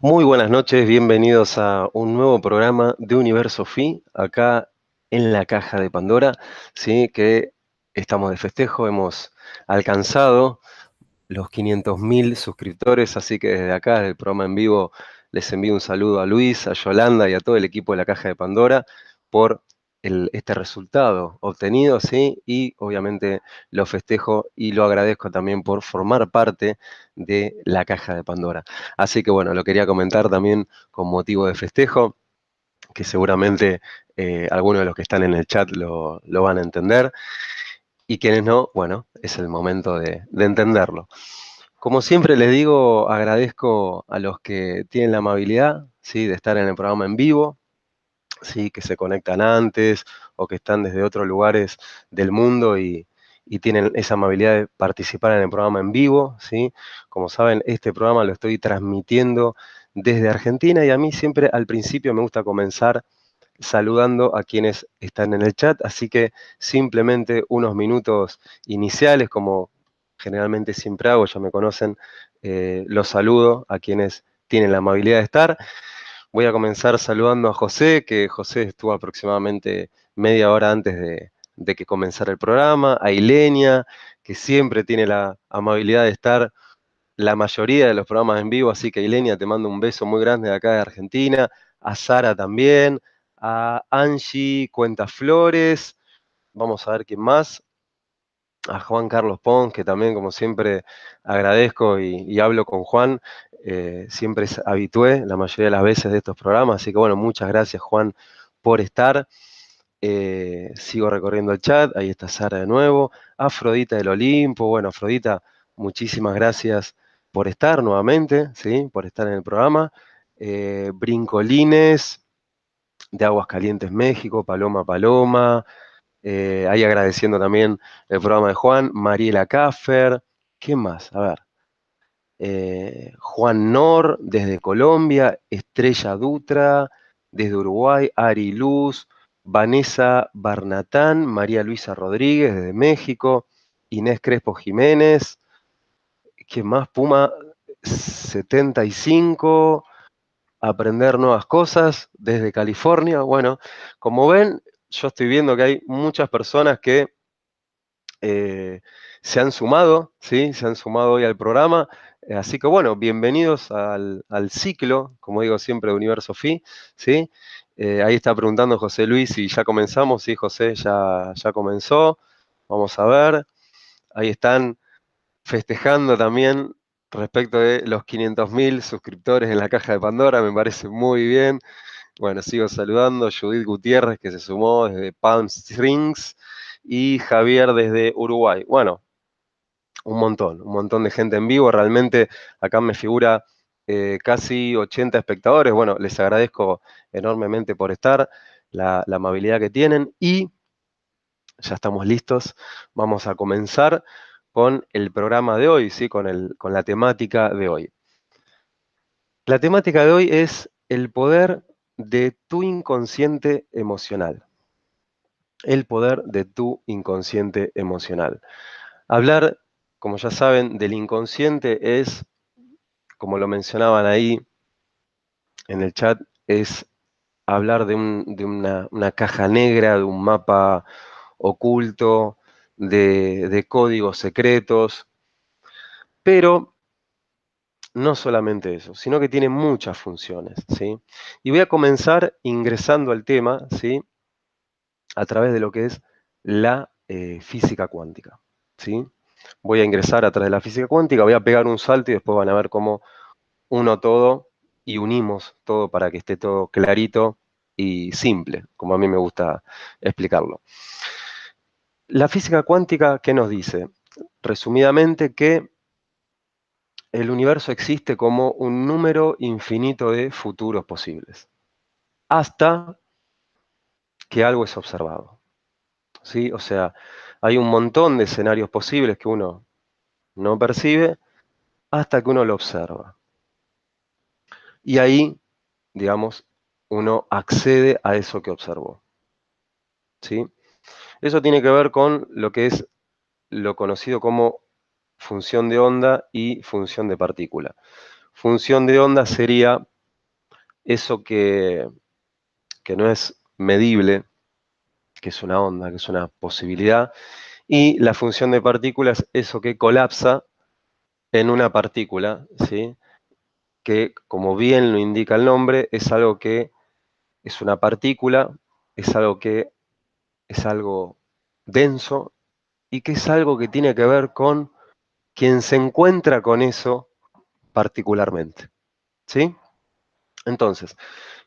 Muy buenas noches, bienvenidos a un nuevo programa de Universo Fi, acá en la caja de Pandora, ¿sí? Que estamos de festejo, hemos alcanzado los 500.000 suscriptores, así que desde acá, desde el programa en vivo, les envío un saludo a Luis, a Yolanda y a todo el equipo de la caja de Pandora por este resultado obtenido, ¿sí? Y obviamente lo festejo y lo agradezco también por formar parte de la caja de Pandora. Así que bueno, lo quería comentar también con motivo de festejo, que seguramente algunos de los que están en el chat lo van a entender, y quienes no, bueno, es el momento de entenderlo. Como siempre les digo, agradezco a los que tienen la amabilidad, ¿sí? De estar en el programa en vivo, ¿sí? Que se conectan antes o que están desde otros lugares del mundo y tienen esa amabilidad de participar en el programa en vivo, ¿sí? Como saben, este programa lo estoy transmitiendo desde Argentina y a mí siempre al principio me gusta comenzar saludando a quienes están en el chat, así que simplemente unos minutos iniciales, como generalmente siempre hago, ya me conocen, los saludo a quienes tienen la amabilidad de estar. Voy a comenzar saludando a José, que José estuvo aproximadamente media hora antes de que comenzara el programa, a Ilenia, que siempre tiene la amabilidad de estar la mayoría de los programas en vivo, así que Ilenia, te mando un beso muy grande de acá de Argentina, a Sara también, a Angie Cuenta Flores, vamos a ver quién más, a Juan Carlos Pons, que también como siempre agradezco y hablo con Juan, siempre es habitué la mayoría de las veces de estos programas, así que bueno, muchas gracias Juan por estar. Sigo recorriendo el chat, ahí está Sara de nuevo, Afrodita del Olimpo, bueno, Afrodita, muchísimas gracias por estar nuevamente, ¿sí? Por estar en el programa. Brincolines de Aguascalientes, México, Paloma Paloma, ahí agradeciendo también el programa de Juan, Mariela Caffer, ¿quién más? A ver, Juan Nor desde Colombia, Estrella Dutra desde Uruguay, Ari Luz, Vanessa Barnatán, María Luisa Rodríguez desde México, Inés Crespo Jiménez, ¿quién más? Puma 75, Aprender Nuevas Cosas desde California. Bueno, como ven, yo estoy viendo que hay muchas personas que eh, se han sumado, ¿sí? Se han sumado hoy al programa. Así que bueno, bienvenidos al ciclo, como digo siempre, de Universo Fi, ¿sí? Ahí está preguntando José Luis si ya comenzamos. Sí, José, ya comenzó. Vamos a ver. Ahí están festejando también respecto de los 500.000 suscriptores en la caja de Pandora, me parece muy bien. Bueno, sigo saludando, Judith Gutiérrez, que se sumó desde Palm Springs, y Javier desde Uruguay. Bueno, un montón de gente en vivo. Realmente acá me figura casi 80 espectadores. Bueno, les agradezco enormemente por estar, la amabilidad que tienen y ya estamos listos. Vamos a comenzar con el programa de hoy, ¿sí? Con la temática de hoy. La temática de hoy es el poder de tu inconsciente emocional. El poder de tu inconsciente emocional. Hablar, como ya saben, del inconsciente es, como lo mencionaban ahí en el chat, es hablar de una caja negra, de un mapa oculto, de códigos secretos, pero no solamente eso, sino que tiene muchas funciones, ¿sí? Y voy a comenzar ingresando al tema, ¿sí? A través de lo que es la física cuántica, ¿sí? Voy a ingresar a través de la física cuántica, voy a pegar un salto y después van a ver cómo uno todo y unimos todo para que esté todo clarito y simple, como a mí me gusta explicarlo. La física cuántica, ¿qué nos dice? Resumidamente que el universo existe como un número infinito de futuros posibles, hasta que algo es observado, ¿sí? O sea, hay un montón de escenarios posibles que uno no percibe hasta que uno lo observa. Y ahí, digamos, uno accede a eso que observó, ¿sí? Eso tiene que ver con lo que es lo conocido como función de onda y función de partícula. función de onda sería eso que no es medible, que es una onda, que es una posibilidad, y la función de partícula es eso que colapsa en una partícula, ¿sí? Que, como bien lo indica el nombre, es algo que es una partícula, es algo que es algo denso y que es algo que tiene que ver con quien se encuentra con eso particularmente, ¿sí? Entonces,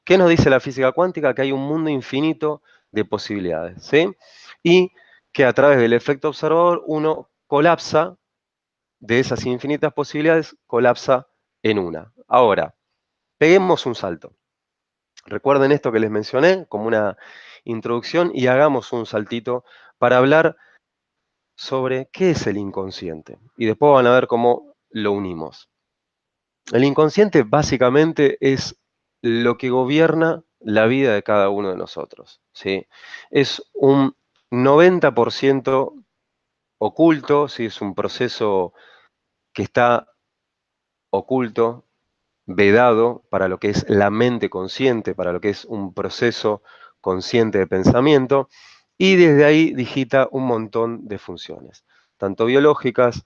¿qué nos dice la física cuántica? Que hay un mundo infinito de posibilidades, ¿sí? Y que a través del efecto observador uno colapsa de esas infinitas posibilidades, colapsa en una. Ahora, peguemos un salto. Recuerden esto que les mencioné como una introducción y hagamos un saltito para hablar sobre qué es el inconsciente. Y después van a ver cómo lo unimos. El inconsciente básicamente es lo que gobierna la vida de cada uno de nosotros, ¿sí? Es un 90% oculto, ¿sí? Es un proceso que está oculto, vedado para lo que es la mente consciente, para lo que es un proceso consciente de pensamiento, y desde ahí digita un montón de funciones, tanto biológicas,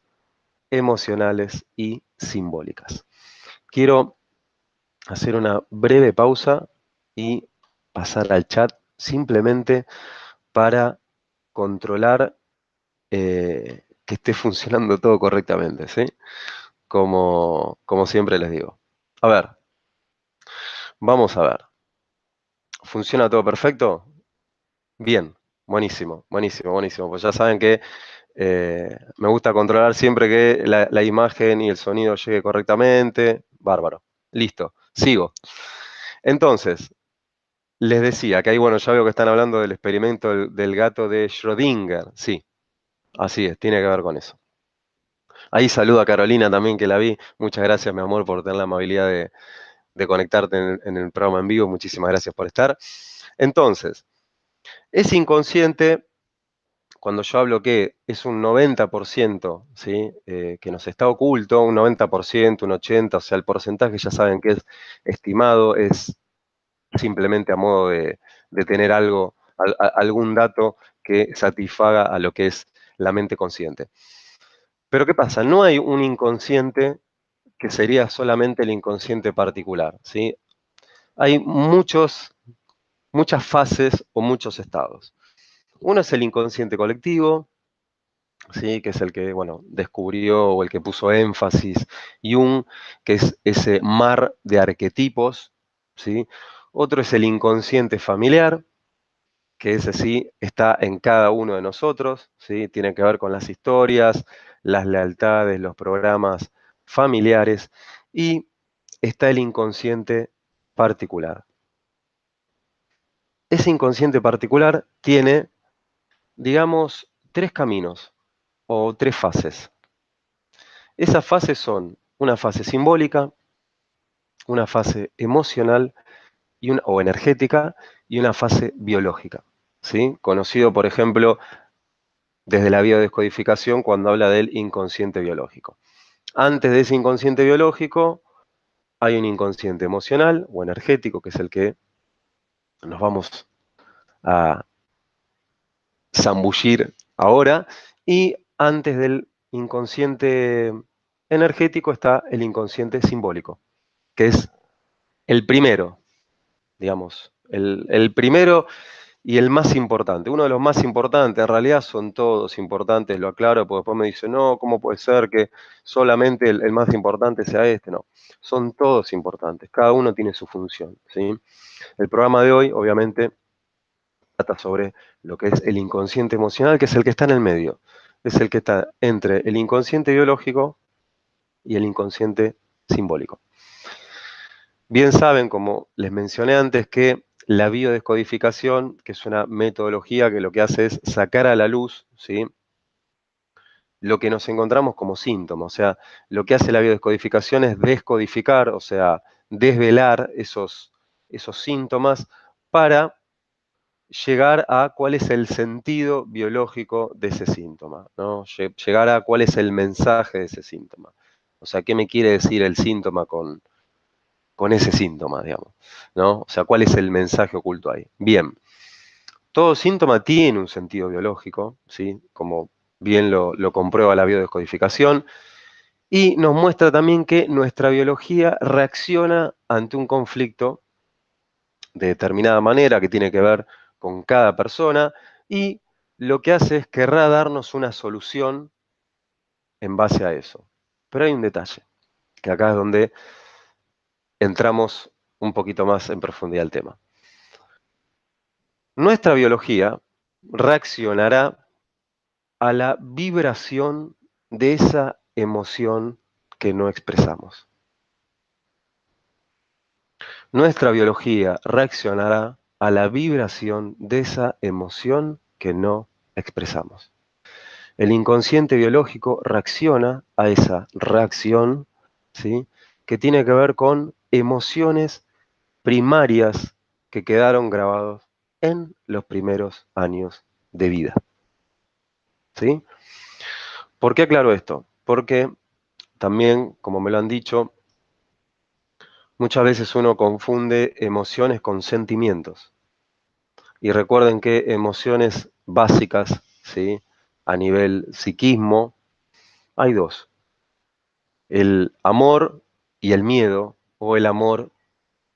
emocionales y simbólicas. Quiero hacer una breve pausa y pasar al chat simplemente para controlar que esté funcionando todo correctamente, ¿sí? Como siempre les digo. A ver, vamos a ver. ¿Funciona todo perfecto? Bien, buenísimo, buenísimo, buenísimo. Pues ya saben que me gusta controlar siempre que la imagen y el sonido llegue correctamente. Bárbaro. Listo, sigo. Entonces, les decía que ahí, bueno, ya veo que están hablando del experimento del gato de Schrödinger. Sí, así es, tiene que ver con eso. Ahí saludo a Carolina también, que la vi. Muchas gracias, mi amor, por tener la amabilidad de conectarte en el programa en vivo. Muchísimas gracias por estar. Entonces, es inconsciente cuando yo hablo que es un 90%, ¿sí? Que nos está oculto, un 90%, un 80%, o sea, el porcentaje ya saben que es estimado, es simplemente a modo de tener algo, algún dato que satisfaga a lo que es la mente consciente. Pero ¿qué pasa? No hay un inconsciente que sería solamente el inconsciente particular, ¿sí? Hay muchas fases o muchos estados. Uno es el inconsciente colectivo, ¿sí? Que es el que, bueno, descubrió o el que puso énfasis Jung, que es ese mar de arquetipos, ¿sí? Otro es el inconsciente familiar, que ese sí está en cada uno de nosotros, ¿sí? Tiene que ver con las historias, las lealtades, los programas familiares, y está el inconsciente particular. Ese inconsciente particular tiene, digamos, tres caminos o tres fases. Esas fases son una fase simbólica, una fase emocional o energética y una fase biológica, ¿sí? Conocido, por ejemplo, desde la biodescodificación cuando habla del inconsciente biológico. Antes de ese inconsciente biológico hay un inconsciente emocional o energético, que es el que nos vamos a zambullir ahora, y antes del inconsciente energético está el inconsciente simbólico, que es el primero, digamos, el primero y el más importante. Uno de los más importantes, en realidad son todos importantes, lo aclaro, porque después me dicen, no, ¿cómo puede ser que solamente el más importante sea este? No, son todos importantes, cada uno tiene su función, ¿sí? El programa de hoy, obviamente, trata sobre lo que es el inconsciente emocional, que es el que está en el medio, es el que está entre el inconsciente biológico y el inconsciente simbólico. Bien saben, como les mencioné antes, que la biodescodificación, que es una metodología que lo que hace es sacar a la luz, ¿sí? Lo que nos encontramos como síntomas. O sea, lo que hace la biodescodificación es descodificar, o sea, desvelar esos síntomas para llegar a cuál es el sentido biológico de ese síntoma, ¿no? Llegar a cuál es el mensaje de ese síntoma. O sea, ¿qué me quiere decir el síntoma con ese síntoma, digamos? ¿No? O sea, ¿cuál es el mensaje oculto ahí? Bien, todo síntoma tiene un sentido biológico, ¿sí? Como bien lo comprueba la biodescodificación, y nos muestra también que nuestra biología reacciona ante un conflicto de determinada manera que tiene que ver con cada persona, y lo que hace es querrá darnos una solución en base a eso. Pero hay un detalle, que acá es donde entramos un poquito más en profundidad al tema. Nuestra biología reaccionará a la vibración de esa emoción que no expresamos. Nuestra biología reaccionará a la vibración de esa emoción que no expresamos. El inconsciente biológico reacciona a esa reacción, ¿sí? Que tiene que ver con emociones primarias que quedaron grabados en los primeros años de vida, ¿sí? ¿Por qué aclaro esto? Porque también, como me lo han dicho, muchas veces uno confunde emociones con sentimientos. Y recuerden que emociones básicas, ¿sí? A nivel psiquismo, hay dos: el amor y el miedo, o el amor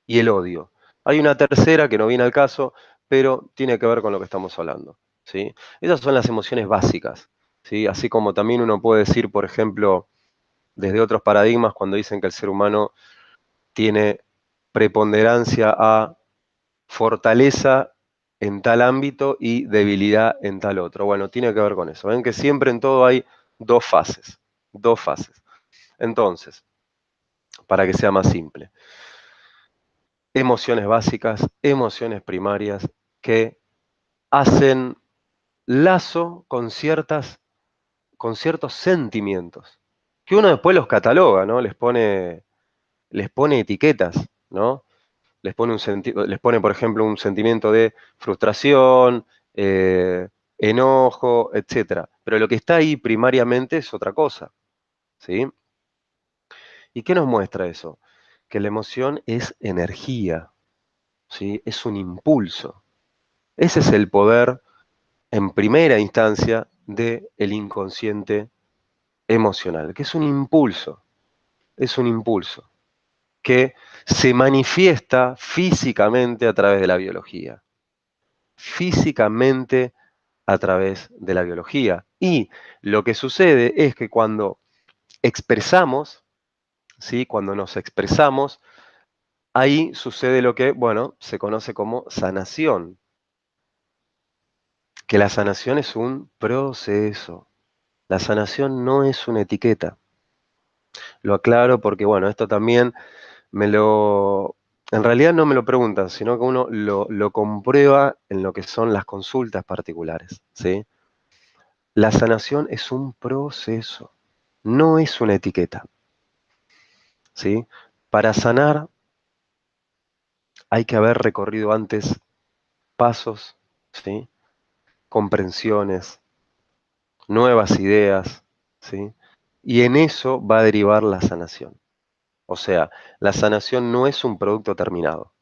y el odio. Hay una tercera que no viene al caso, pero tiene que ver con lo que estamos hablando, ¿sí? Esas son las emociones básicas, ¿sí? Así como también uno puede decir, por ejemplo, desde otros paradigmas, cuando dicen que el ser humano tiene preponderancia a fortaleza en tal ámbito y debilidad en tal otro. Bueno, tiene que ver con eso. Ven que siempre en todo hay dos fases, dos fases. Entonces, para que sea más simple, emociones básicas, emociones primarias que hacen lazo con ciertos sentimientos, que uno después los cataloga, ¿no? Les pone etiquetas, ¿no? Les pone, por ejemplo, un sentimiento de frustración, enojo, etcétera. Pero lo que está ahí primariamente es otra cosa, ¿sí? ¿Y qué nos muestra eso? Que la emoción es energía, ¿sí? Es un impulso. Ese es el poder en primera instancia del inconsciente emocional, que es un impulso que se manifiesta físicamente a través de la biología, físicamente a través de la biología. Y lo que sucede es que cuando expresamos, ¿sí? Cuando nos expresamos, ahí sucede lo que, bueno, se conoce como sanación, que la sanación es un proceso. La sanación no es una etiqueta. Lo aclaro porque, bueno, esto también en realidad no me lo preguntan, sino que uno lo comprueba en lo que son las consultas particulares, ¿sí? La sanación es un proceso, no es una etiqueta, ¿sí? Para sanar hay que haber recorrido antes pasos, ¿sí? Comprensiones, nuevas ideas, ¿sí? Y en eso va a derivar la sanación. O sea, la sanación no es un producto terminado,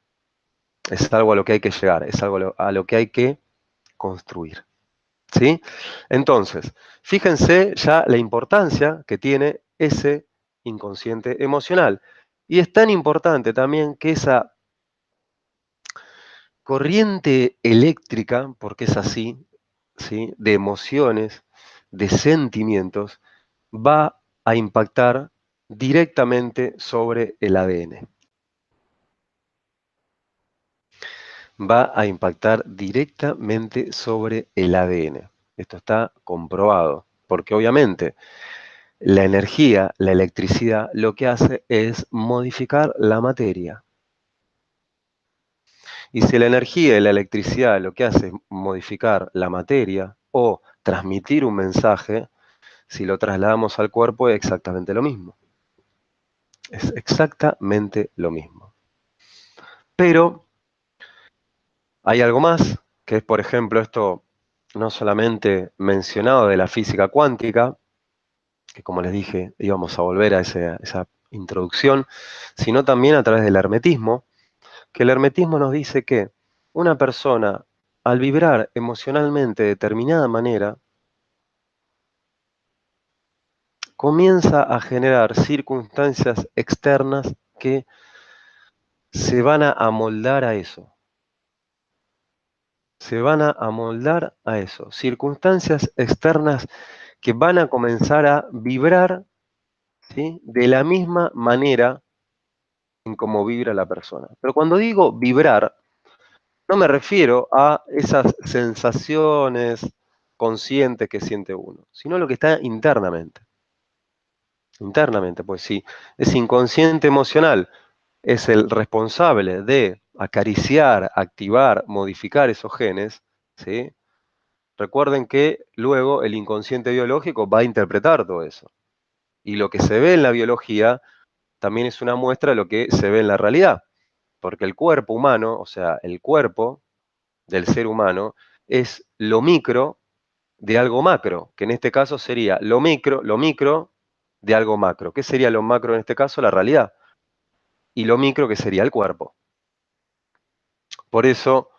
es algo a lo que hay que llegar, es algo a lo que hay que construir, ¿sí? Entonces, fíjense ya la importancia que tiene ese inconsciente emocional. Y es tan importante también que esa corriente eléctrica, porque es así, ¿sí? De emociones, de sentimientos, va a impactar directamente sobre el ADN. Va a impactar directamente sobre el ADN. Esto está comprobado, porque obviamente la energía, la electricidad, lo que hace es modificar la materia. Y si la energía y la electricidad lo que hace es modificar la materia o transmitir un mensaje, si lo trasladamos al cuerpo es exactamente lo mismo. Es exactamente lo mismo. Pero hay algo más, que es, por ejemplo, esto no solamente mencionado de la física cuántica, que como les dije, íbamos a volver a esa introducción, sino también a través del hermetismo, que el hermetismo nos dice que una persona, al vibrar emocionalmente de determinada manera, comienza a generar circunstancias externas que se van a amoldar a eso. Se van a amoldar a eso. Circunstancias externas que van a comenzar a vibrar, ¿sí?, de la misma manera en cómo vibra la persona. Pero cuando digo vibrar, no me refiero a esas sensaciones conscientes que siente uno, sino lo que está internamente. Internamente, pues sí, ese inconsciente emocional es el responsable de acariciar, activar, modificar esos genes, ¿sí? Recuerden que luego el inconsciente biológico va a interpretar todo eso. Y lo que se ve en la biología también es una muestra de lo que se ve en la realidad. Porque el cuerpo humano, o sea, el cuerpo del ser humano, es lo micro de algo macro, que en este caso sería lo micro de algo macro. ¿Qué sería lo macro en este caso? La realidad. Y lo micro, que sería el cuerpo. Por eso,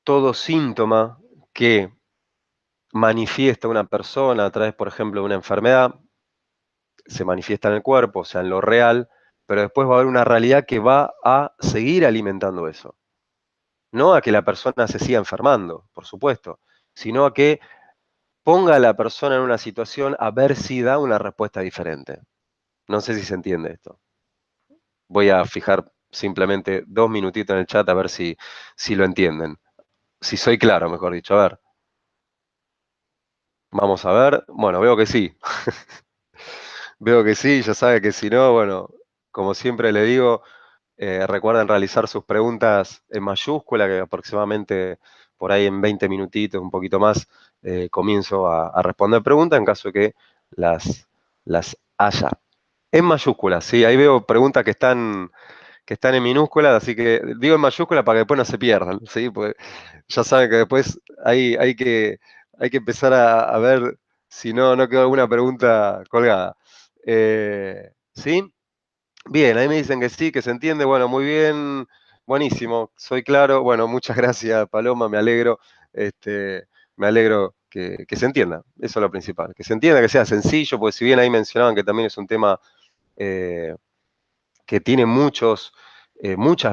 todo síntoma que manifiesta una persona a través, por ejemplo, de una enfermedad, se manifiesta en el cuerpo, o sea, en lo real, pero después va a haber una realidad que va a seguir alimentando eso. No a que la persona se siga enfermando, por supuesto, sino a que ponga a la persona en una situación a ver si da una respuesta diferente. No sé si se entiende esto. Voy a fijar simplemente 2 minutitos en el chat a ver si lo entienden. Si soy claro, mejor dicho. A ver, vamos a ver. Bueno, veo que sí. Veo que sí, ya sabe que si no, bueno, como siempre le digo, recuerden realizar sus preguntas en mayúscula, que aproximadamente por ahí en 20 minutitos, un poquito más, comienzo a responder preguntas en caso que las haya. En mayúsculas, sí, ahí veo preguntas que están en minúsculas, así que digo en mayúsculas para que después no se pierdan, ¿sí? Pues ya saben que después hay que empezar a ver si no quedó alguna pregunta colgada. ¿Sí? Bien, ahí me dicen que sí, que se entiende. Bueno, muy bien, buenísimo, soy claro. Bueno, muchas gracias, Paloma, me alegro. Me alegro que se entienda, eso es lo principal, que se entienda, que sea sencillo, porque si bien ahí mencionaban que también es un tema eh, que tiene muchas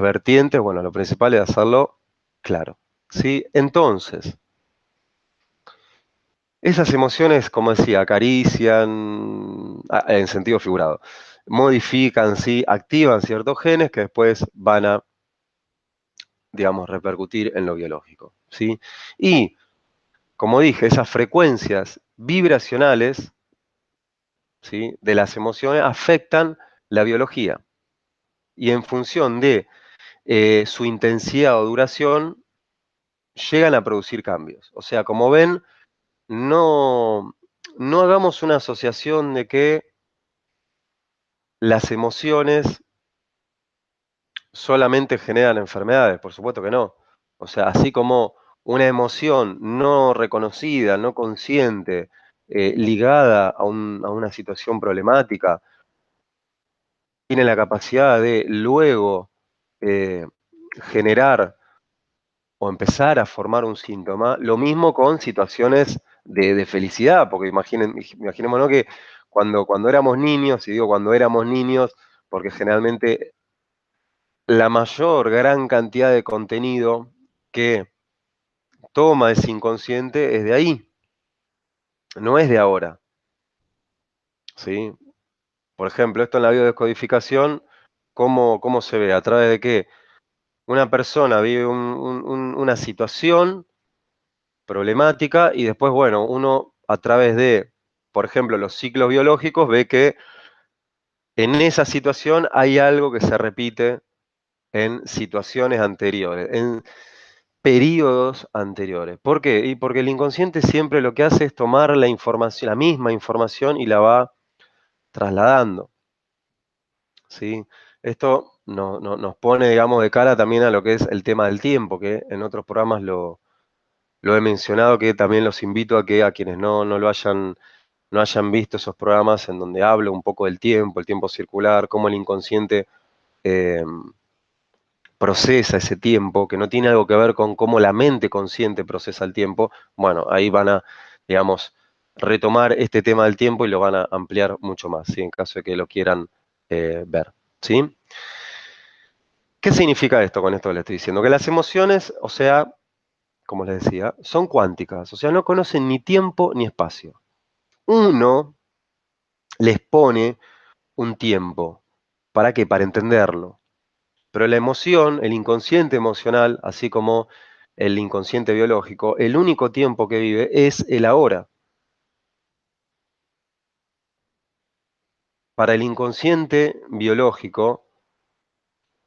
vertientes, bueno, lo principal es hacerlo claro, ¿sí? Entonces, esas emociones, como decía, acarician, en sentido figurado, modifican, sí, activan ciertos genes que después van a, digamos, repercutir en lo biológico, ¿sí? Y, como dije, esas frecuencias vibracionales, ¿sí?, de las emociones afectan la biología. Y en función de su intensidad o duración, llegan a producir cambios. O sea, como ven, no hagamos una asociación de que las emociones solamente generan enfermedades, por supuesto que no. O sea, así como una emoción no reconocida, no consciente, ligada a una situación problemática, tiene la capacidad de luego eh, generar o empezar a formar un síntoma. Lo mismo con situaciones de felicidad, porque imaginémonos que cuando éramos niños, y digo cuando éramos niños, porque generalmente la mayor, gran cantidad de contenido que toma ese inconsciente es de ahí, no es de ahora, ¿sí? Por ejemplo, esto en la biodescodificación, ¿cómo se ve? ¿A través de qué? Una persona vive una situación problemática y después, bueno, uno a través de, por ejemplo, los ciclos biológicos ve que en esa situación hay algo que se repite en situaciones anteriores, en periodos anteriores. ¿Por qué? Y porque el inconsciente siempre lo que hace es tomar la información, la misma información y la va trasladando, ¿sí? Esto nos pone, digamos, de cara también a lo que es el tema del tiempo, que en otros programas lo he mencionado, que también los invito a que a quienes no lo hayan no hayan visto esos programas en donde hablo un poco del tiempo, el tiempo circular, cómo el inconsciente eh, procesa ese tiempo, que no tiene algo que ver con cómo la mente consciente procesa el tiempo, bueno, ahí van a, digamos, retomar este tema del tiempo y lo van a ampliar mucho más, ¿sí? En caso de que lo quieran ver, ¿sí? ¿Qué significa esto con esto que le estoy diciendo? Que las emociones, o sea, como les decía, son cuánticas, o sea, no conocen ni tiempo ni espacio. Uno les pone un tiempo. ¿Para qué? Para entenderlo. Pero la emoción, el inconsciente emocional, así como el inconsciente biológico, el único tiempo que vive es el ahora. Para el inconsciente biológico,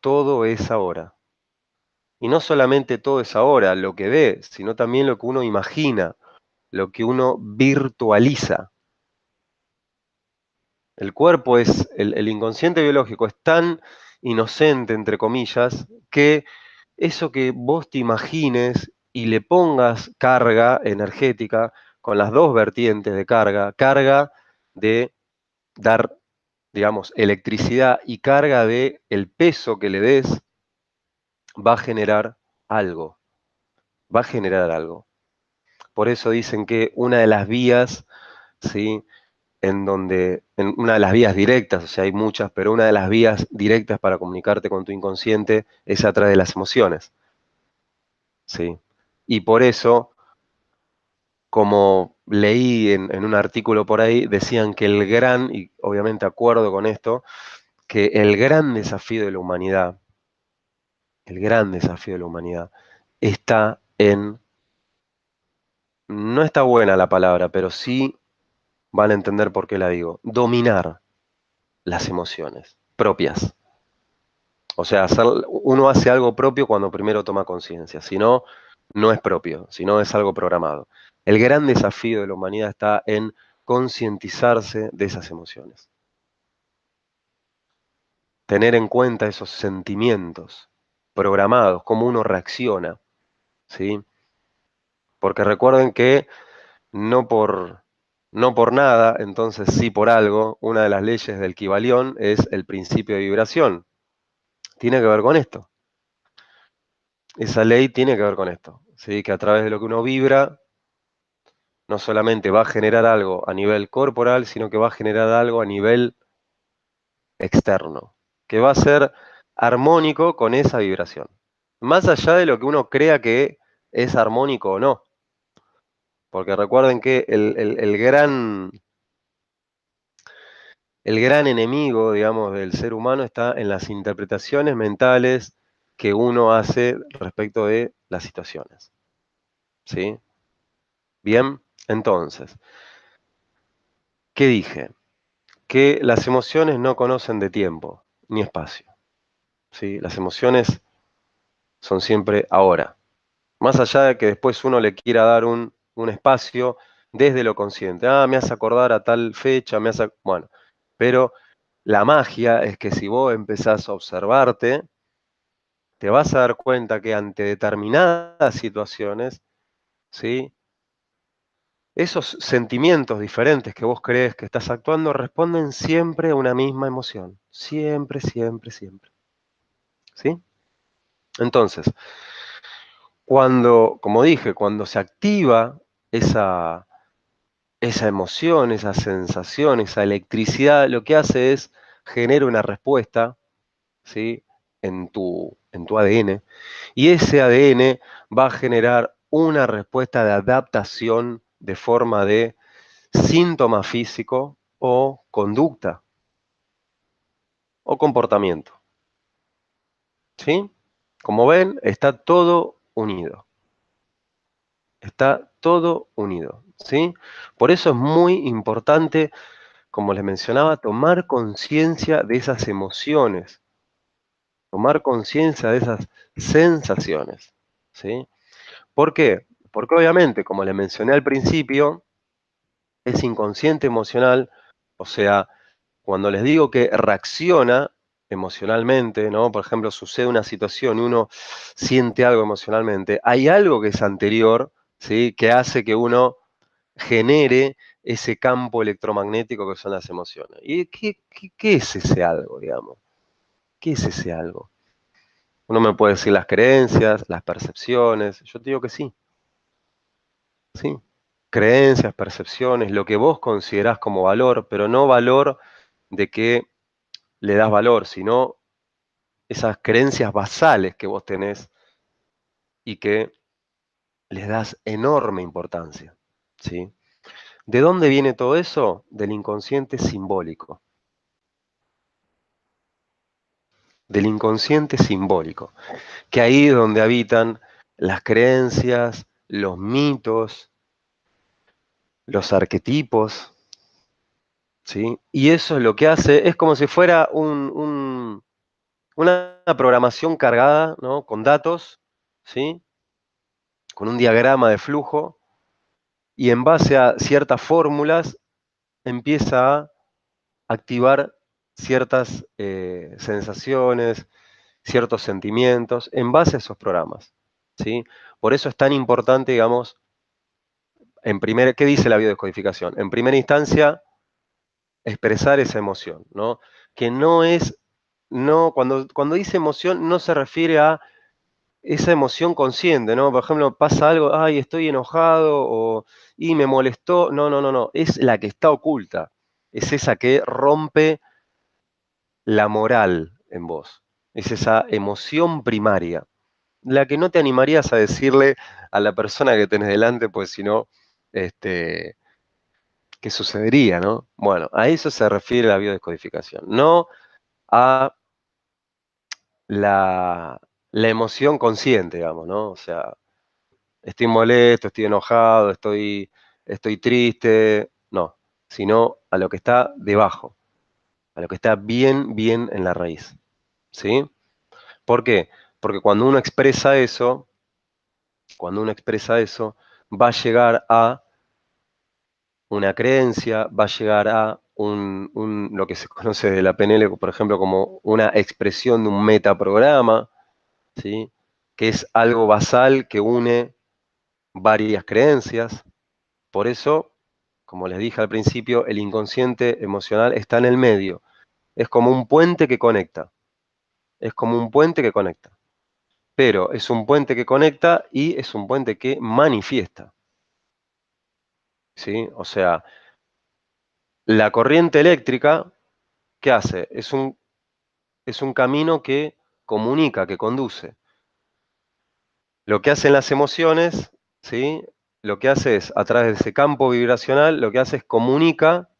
todo es ahora. Y no solamente todo es ahora, lo que ve, sino también lo que uno imagina, lo que uno virtualiza. El cuerpo es, el inconsciente biológico es tan inocente, entre comillas, que eso que vos te imagines y le pongas carga energética con las dos vertientes de carga, carga de dar, digamos, electricidad y carga de el peso que le des, va a generar algo, va a generar algo. Por eso dicen que una de las vías, ¿sí? En una de las vías directas, o sea, hay muchas, pero una de las vías directas para comunicarte con tu inconsciente es a través de las emociones, ¿sí? Y por eso, como leí en un artículo por ahí, decían que el gran, y obviamente acuerdo con esto, que el gran desafío de la humanidad, el gran desafío de la humanidad, está en, no está buena la palabra, pero sí van a entender por qué la digo, dominar las emociones propias. O sea, uno hace algo propio cuando primero toma conciencia, si no, no es propio, si no es algo programado. El gran desafío de la humanidad está en concientizarse de esas emociones, tener en cuenta esos sentimientos programados, cómo uno reacciona, ¿sí? Porque recuerden que no por, no por nada, entonces sí por algo, una de las leyes del Kybalión es el principio de vibración. Tiene que ver con esto. Esa ley tiene que ver con esto, ¿sí? Que a través de lo que uno vibra, no solamente va a generar algo a nivel corporal, sino que va a generar algo a nivel externo, que va a ser armónico con esa vibración. Más allá de lo que uno crea que es armónico o no, porque recuerden que el gran enemigo, digamos, del ser humano está en las interpretaciones mentales que uno hace respecto de las situaciones, ¿sí? Bien, entonces, ¿qué dije? Que las emociones no conocen de tiempo ni espacio, ¿sí? Las emociones son siempre ahora. Más allá de que después uno le quiera dar un espacio desde lo consciente. Ah, me hace acordar a tal fecha, bueno, pero la magia es que si vos empezás a observarte, te vas a dar cuenta que ante determinadas situaciones, ¿sí? Esos sentimientos diferentes que vos crees que estás actuando responden siempre a una misma emoción. Siempre, siempre, siempre. ¿Sí? Entonces, cuando, como dije, cuando se activa esa, esa emoción, esa sensación, esa electricidad, lo que hace es genera una respuesta, ¿sí? En tu ADN. Y ese ADN va a generar una respuesta de adaptación de forma de síntoma físico o conducta o comportamiento. ¿Sí? Como ven, está todo unido. Está todo unido. ¿Sí? Por eso es muy importante, como les mencionaba, tomar conciencia de esas emociones, tomar conciencia de esas sensaciones. ¿Sí? ¿Por qué? Porque obviamente, como les mencioné al principio, es inconsciente emocional, o sea, cuando les digo que reacciona emocionalmente, ¿no? Por ejemplo, sucede una situación y uno siente algo emocionalmente, hay algo que es anterior, ¿sí? Que hace que uno genere ese campo electromagnético que son las emociones. ¿Y qué es ese algo, digamos? ¿Qué es ese algo? Uno me puede decir las creencias, las percepciones. Yo te digo que sí, sí. Creencias, percepciones, lo que vos considerás como valor, pero no valor de que le das valor, sino esas creencias basales que vos tenés y que les das enorme importancia, ¿sí? ¿De dónde viene todo eso? Del inconsciente simbólico. Del inconsciente simbólico, que ahí es donde habitan las creencias, los mitos, los arquetipos, ¿sí? Y eso es lo que hace, es como si fuera una programación cargada, ¿no? Con datos, ¿sí? Con un diagrama de flujo, y en base a ciertas fórmulas empieza a activar ciertas sensaciones, ciertos sentimientos en base a esos programas, ¿sí? Por eso es tan importante, digamos, ¿qué dice la biodescodificación? En primera instancia, expresar esa emoción, ¿no? Que no es, no, cuando dice emoción no se refiere a esa emoción consciente, ¿no? Por ejemplo, pasa algo, ay, estoy enojado y me molestó. No, no, no, no. Es la que está oculta. Es esa que rompe la moral en vos. Es esa emoción primaria. La que no te animarías a decirle a la persona que tenés delante, pues si no, este, ¿qué sucedería, no? Bueno, a eso se refiere la biodescodificación, no a la emoción consciente, digamos, ¿no? O sea, estoy molesto, estoy enojado, estoy triste, no, sino a lo que está debajo, a lo que está bien, bien en la raíz, ¿sí? ¿Por qué? Porque cuando uno expresa eso, va a llegar a una creencia, va a llegar a lo que se conoce de la PNL, por ejemplo, como una expresión de un metaprograma, ¿sí? Que es algo basal que une varias creencias. Por eso, como les dije al principio, el inconsciente emocional está en el medio. Es como un puente que conecta. Es como un puente que conecta. Pero es un puente que conecta y es un puente que manifiesta, ¿sí? O sea, la corriente eléctrica, ¿qué hace? Es un camino que comunica, que conduce. Lo que hacen las emociones, ¿sí? Lo que hace es, a través de ese campo vibracional, lo que hace es comunica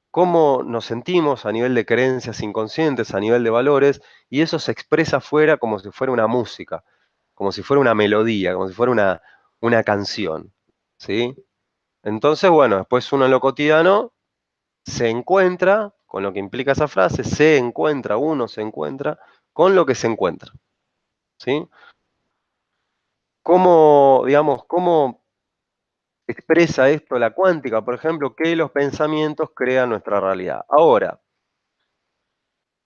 cómo nos sentimos a nivel de creencias inconscientes, a nivel de valores, y eso se expresa afuera como si fuera una música, como si fuera una melodía, como si fuera una canción, ¿sí? Entonces, bueno, después uno en lo cotidiano se encuentra, con lo que implica esa frase, uno se encuentra con lo que se encuentra, ¿sí? ¿Cómo, digamos, cómo expresa esto la cuántica, por ejemplo, que los pensamientos crean nuestra realidad? Ahora,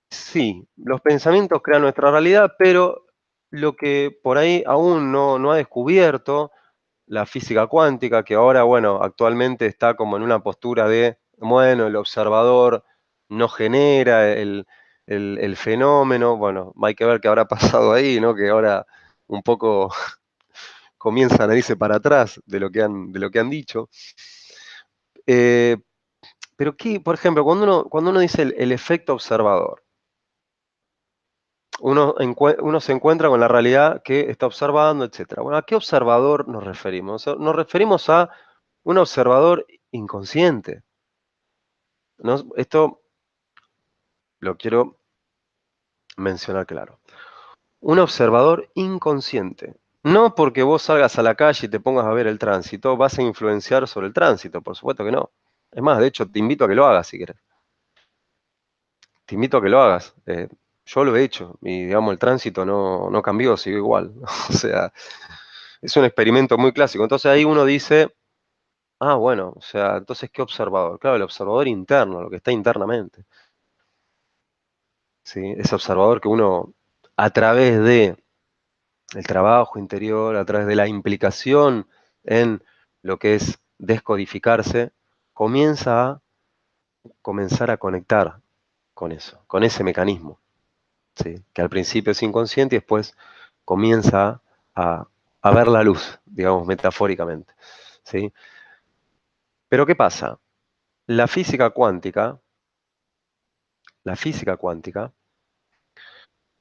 sí, los pensamientos crean nuestra realidad, pero lo que por ahí aún no ha descubierto la física cuántica, que ahora, bueno, actualmente está como en una postura de, bueno, el observador no genera el fenómeno, bueno, hay que ver qué habrá pasado ahí, ¿no? Que ahora un poco comienzan a irse para atrás de lo que han dicho. Eh, pero qué, por ejemplo, cuando uno dice el efecto observador, uno se encuentra con la realidad que está observando, etcétera. Bueno, ¿a qué observador nos referimos? Nos referimos a un observador inconsciente, ¿no? Esto lo quiero mencionar claro. Un observador inconsciente. No porque vos salgas a la calle y te pongas a ver el tránsito, vas a influenciar sobre el tránsito, por supuesto que no. Es más, de hecho, te invito a que lo hagas si querés. Te invito a que lo hagas. Yo lo he hecho y, digamos, el tránsito no cambió, sigue igual. O sea, es un experimento muy clásico. Entonces ahí uno dice, ah, bueno, o sea, entonces, ¿qué observador? Claro, el observador interno, lo que está internamente. ¿Sí? Ese observador que uno, a través de el trabajo interior, a través de la implicación en lo que es descodificarse, comienza a comenzar a conectar con eso, con ese mecanismo, ¿sí? Que al principio es inconsciente y después comienza a, a ver la luz, digamos metafóricamente, ¿sí? Pero ¿qué pasa? La física cuántica, la física cuántica,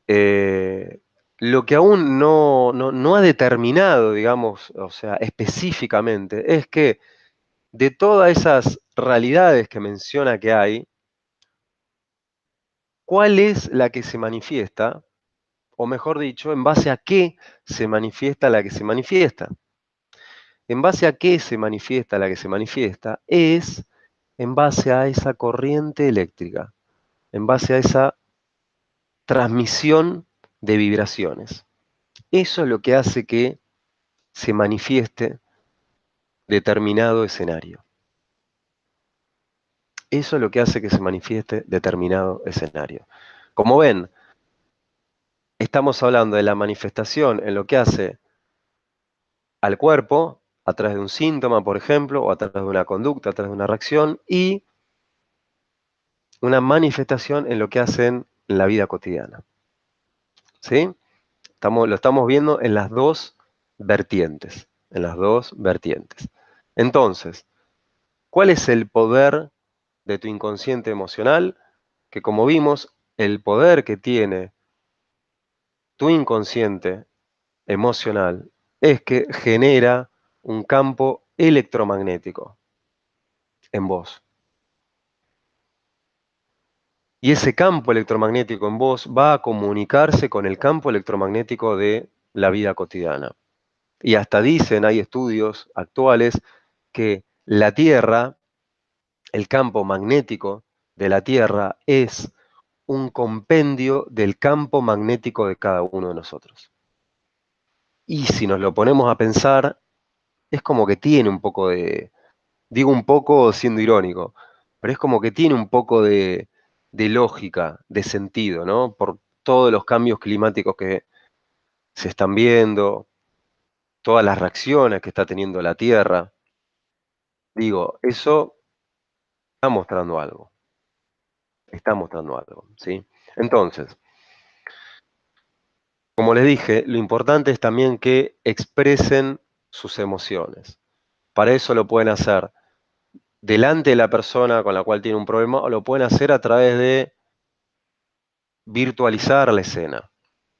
eh, lo que aún no ha determinado, digamos, o sea, específicamente, es que de todas esas realidades que menciona que hay, ¿cuál es la que se manifiesta? O mejor dicho, ¿en base a qué se manifiesta la que se manifiesta? ¿En base a qué se manifiesta la que se manifiesta? Es en base a esa corriente eléctrica, en base a esa transmisión de vibraciones. Eso es lo que hace que se manifieste determinado escenario. Eso es lo que hace que se manifieste determinado escenario. Como ven, estamos hablando de la manifestación en lo que hace al cuerpo, a través de un síntoma, por ejemplo, o a través de una conducta, a través de una reacción, y una manifestación en lo que hacen en la vida cotidiana. ¿Sí? Lo estamos viendo en las dos vertientes, en las dos vertientes. Entonces, ¿cuál es el poder de tu inconsciente emocional? Que como vimos, el poder que tiene tu inconsciente emocional es que genera un campo electromagnético en vos. Y ese campo electromagnético en vos va a comunicarse con el campo electromagnético de la vida cotidiana. Y hasta dicen, hay estudios actuales, que la Tierra, el campo magnético de la Tierra es un compendio del campo magnético de cada uno de nosotros. Y si nos lo ponemos a pensar, es como que tiene un poco de, digo un poco siendo irónico, pero es como que tiene un poco de lógica, de sentido, ¿no? Por todos los cambios climáticos que se están viendo, todas las reacciones que está teniendo la Tierra. Digo, eso está mostrando algo, ¿sí? Entonces, como les dije, lo importante es también que expresen sus emociones. Para eso lo pueden hacer delante de la persona con la cual tiene un problema o lo pueden hacer a través de virtualizar la escena.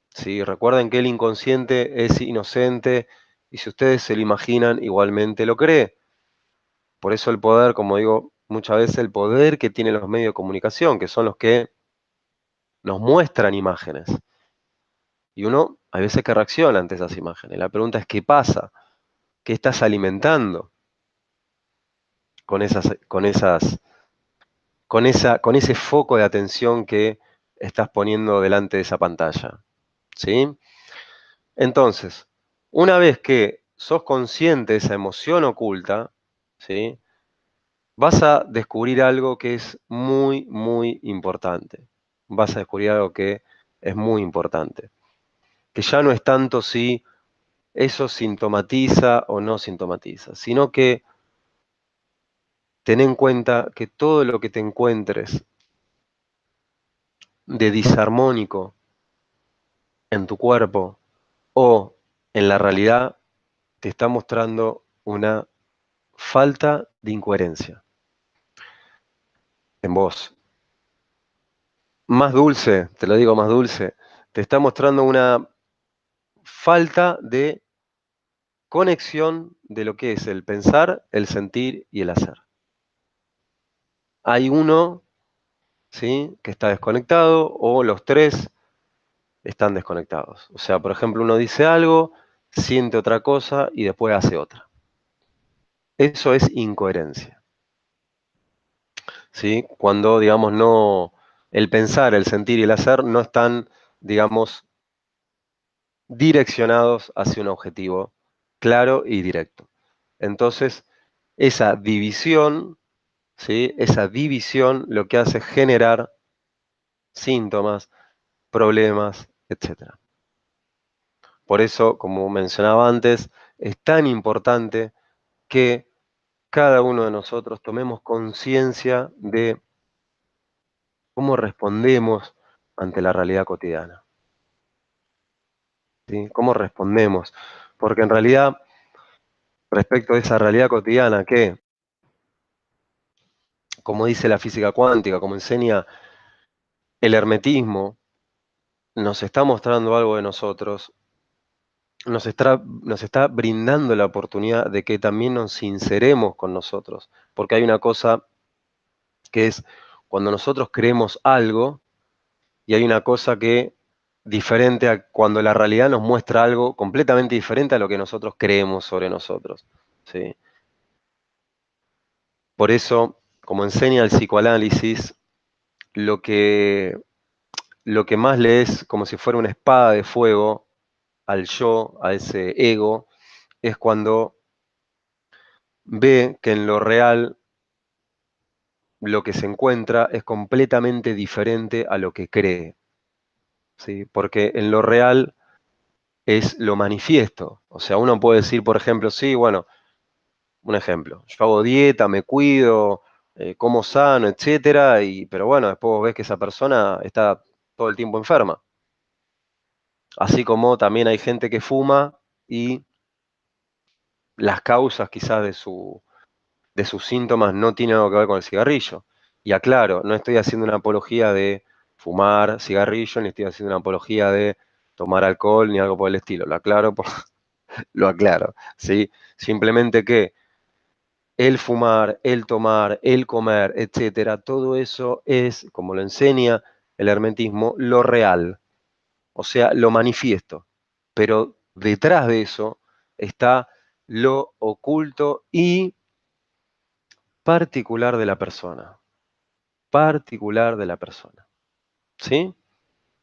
¿Sí? Recuerden que el inconsciente es inocente y si ustedes se lo imaginan, igualmente lo cree. Por eso el poder, como digo muchas veces, el poder que tienen los medios de comunicación, que son los que nos muestran imágenes. Y uno a veces que reacciona ante esas imágenes. La pregunta es, ¿qué pasa? ¿Qué estás alimentando con ese foco de atención que estás poniendo delante de esa pantalla? ¿Sí? Entonces, una vez que sos consciente de esa emoción oculta, ¿sí? Vas a descubrir algo que es muy, muy importante. Vas a descubrir algo que es muy importante. Que ya no es tanto si eso sintomatiza o no sintomatiza, sino que ten en cuenta que todo lo que te encuentres de disarmónico en tu cuerpo o en la realidad te está mostrando una falta de incoherencia en vos. Más dulce, te lo digo más dulce, te está mostrando una falta de conexión de lo que es el pensar, el sentir y el hacer. Hay uno, ¿sí?, que está desconectado o los tres están desconectados. O sea, por ejemplo, uno dice algo, siente otra cosa y después hace otra. Eso es incoherencia, ¿sí? Cuando, digamos, no, el pensar, el sentir y el hacer no están, digamos, direccionados hacia un objetivo claro y directo. Entonces, esa división, ¿sí? Esa división lo que hace es generar síntomas, problemas, etcétera. Por eso, como mencionaba antes, es tan importante que cada uno de nosotros tomemos conciencia de cómo respondemos ante la realidad cotidiana, ¿sí? Cómo respondemos. Porque en realidad, respecto a esa realidad cotidiana que, como dice la física cuántica, como enseña el hermetismo, nos está mostrando algo de nosotros, nos está brindando la oportunidad de que también nos sinceremos con nosotros. Porque hay una cosa que es cuando nosotros creemos algo y hay una cosa que diferente a cuando la realidad nos muestra algo completamente diferente a lo que nosotros creemos sobre nosotros, ¿sí? Por eso, como enseña el psicoanálisis, lo que, lo que más le es como si fuera una espada de fuego al yo, a ese ego, es cuando ve que en lo real lo que se encuentra es completamente diferente a lo que cree, ¿sí? Porque en lo real es lo manifiesto. O sea, uno puede decir, por ejemplo, sí, bueno, un ejemplo, yo hago dieta, me cuido, como sano, etcétera, pero bueno, después vos ves que esa persona está todo el tiempo enferma. Así como también hay gente que fuma y las causas quizás de sus síntomas no tienen algo que ver con el cigarrillo. Y aclaro, no estoy haciendo una apología de fumar cigarrillo, ni estoy haciendo una apología de tomar alcohol, ni algo por el estilo. Lo aclaro, lo aclaro, ¿sí? Simplemente que el fumar, el tomar, el comer, etcétera, todo eso es, como lo enseña el hermetismo, lo real, o sea, lo manifiesto. Pero detrás de eso está lo oculto y particular de la persona, particular de la persona, ¿sí?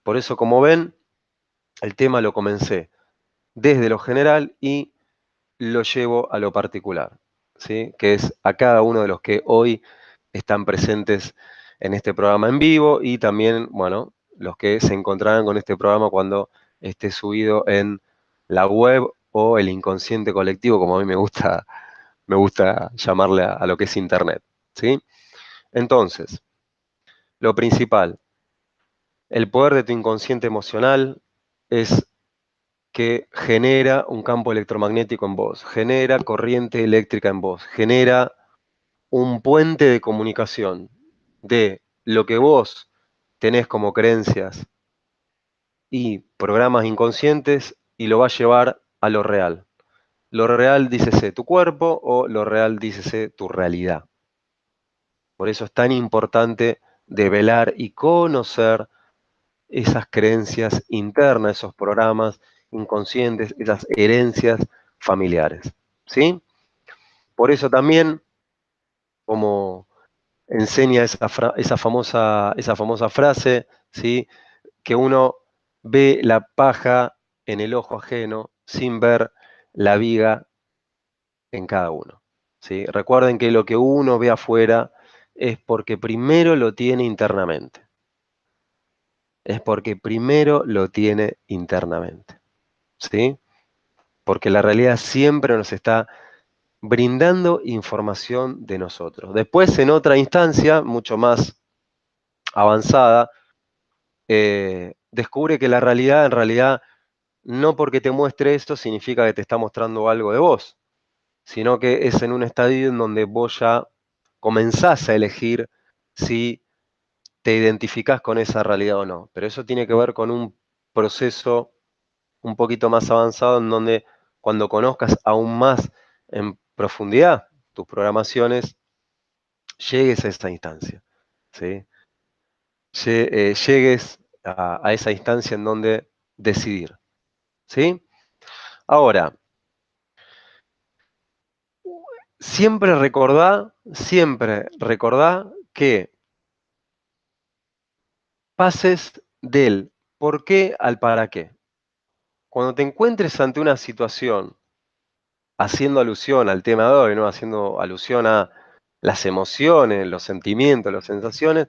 Por eso, como ven, el tema lo comencé desde lo general y lo llevo a lo particular, ¿sí? Que es a cada uno de los que hoy están presentes en este programa en vivo y también, bueno, los que se encontrarán con este programa cuando esté subido en la web o el inconsciente colectivo, como a mí me gusta llamarle a lo que es Internet, ¿sí? Entonces, lo principal, el poder de tu inconsciente emocional es que genera un campo electromagnético en vos, genera corriente eléctrica en vos, genera un puente de comunicación de lo que vos tenés como creencias y programas inconscientes y lo va a llevar a lo real. Lo real dícese tu cuerpo o lo real dícese tu realidad. Por eso es tan importante develar y conocer esas creencias internas, esos programas inconscientes, esas herencias familiares, ¿sí? Por eso también, como enseña esa famosa frase, ¿sí? Que uno ve la paja en el ojo ajeno sin ver la viga en cada uno, ¿sí? Recuerden que lo que uno ve afuera es porque primero lo tiene internamente. Es porque primero lo tiene internamente, ¿sí? Porque la realidad siempre nos está brindando información de nosotros. Después, en otra instancia, mucho más avanzada, descubre que la realidad, en realidad, no porque te muestre esto significa que te está mostrando algo de vos, sino que es en un estadio en donde vos ya comenzás a elegir si te identificás con esa realidad o no. Pero eso tiene que ver con un proceso un poquito más avanzado en donde cuando conozcas aún más en profundidad tus programaciones, llegues a esa instancia, ¿sí? Llegues a esa instancia en donde decidir, ¿sí? Ahora, siempre recordá que pases del por qué al para qué. Cuando te encuentres ante una situación, haciendo alusión al tema de hoy, ¿no? Haciendo alusión a las emociones, los sentimientos, las sensaciones,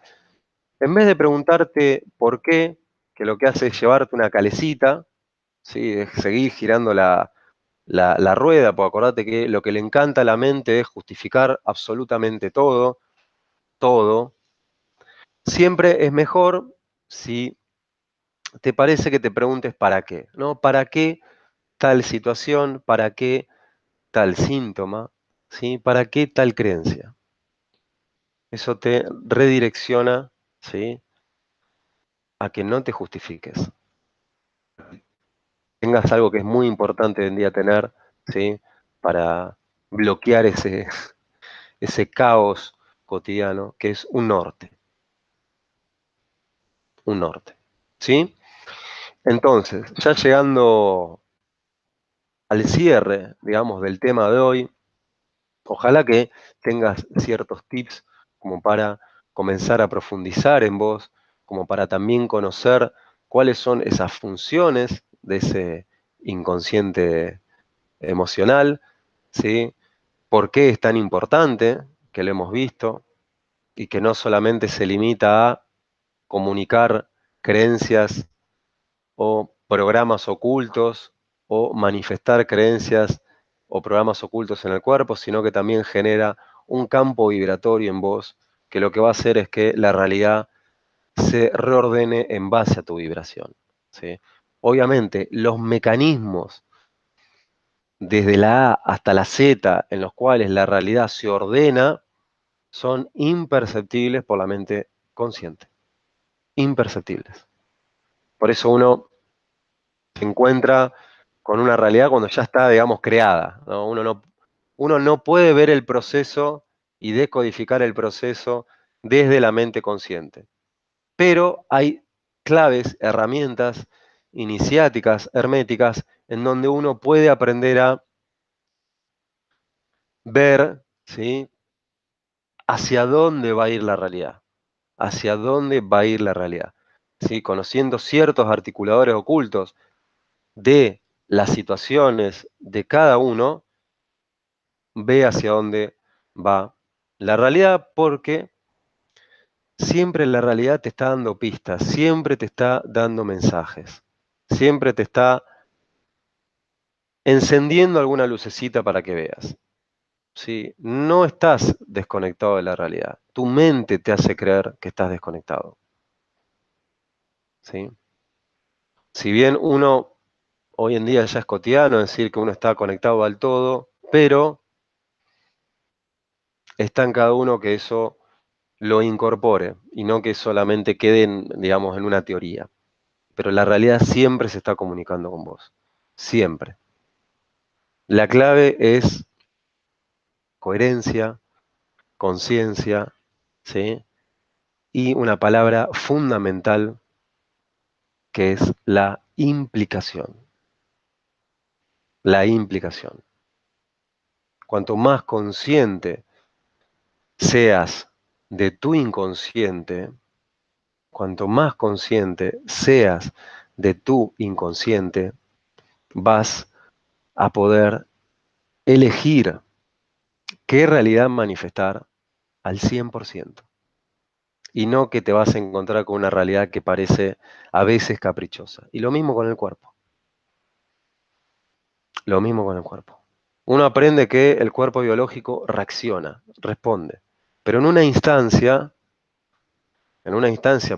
en vez de preguntarte por qué, que lo que hace es llevarte una calecita, ¿sí? Es seguir girando la la rueda, porque acordate que lo que le encanta a la mente es justificar absolutamente todo, todo. Siempre es mejor si te parece que te preguntes para qué, ¿no? ¿Para qué tal situación? ¿Para qué tal síntoma? ¿Sí? ¿Para qué tal creencia? Eso te redirecciona, ¿sí? A que no te justifiques. Tengas algo que es muy importante hoy en día tener, ¿sí? Para bloquear ese caos cotidiano, que es un norte, ¿sí? Entonces, ya llegando al cierre, digamos, del tema de hoy, ojalá que tengas ciertos tips como para comenzar a profundizar en vos, como para también conocer cuáles son esas funciones de ese inconsciente emocional, ¿sí? ¿Por qué es tan importante? Que lo hemos visto, y que no solamente se limita a comunicar creencias o programas ocultos o manifestar creencias o programas ocultos en el cuerpo, sino que también genera un campo vibratorio en vos que lo que va a hacer es que la realidad se reordene en base a tu vibración, ¿sí? Obviamente, los mecanismos desde la A hasta la Z en los cuales la realidad se ordena son imperceptibles por la mente consciente, imperceptibles. Por eso uno se encuentra con una realidad cuando ya está, digamos, creada, ¿no? Uno no puede ver el proceso y decodificar el proceso desde la mente consciente. Pero hay claves, herramientas iniciáticas, herméticas, en donde uno puede aprender a ver, ¿sí? Hacia dónde va a ir la realidad, hacia dónde va a ir la realidad, ¿sí? Conociendo ciertos articuladores ocultos de las situaciones de cada uno, ve hacia dónde va la realidad, porque siempre la realidad te está dando pistas, siempre te está dando mensajes, siempre te está encendiendo alguna lucecita para que veas. ¿Sí? No estás desconectado de la realidad. Tu mente te hace creer que estás desconectado. ¿Sí? Si bien uno hoy en día ya es cotidiano decir que uno está conectado al todo, pero está en cada uno que eso lo incorpore y no que solamente quede, digamos, en una teoría. Pero la realidad siempre se está comunicando con vos. Siempre. La clave es coherencia, conciencia, ¿sí? Y una palabra fundamental que es la implicación. La implicación. Cuanto más consciente seas de tu inconsciente, cuanto más consciente seas de tu inconsciente, vas a poder elegir qué realidad manifestar al 100%. Y no que te vas a encontrar con una realidad que parece a veces caprichosa. Y lo mismo con el cuerpo. Lo mismo con el cuerpo. Uno aprende que el cuerpo biológico reacciona, responde. Pero en una instancia,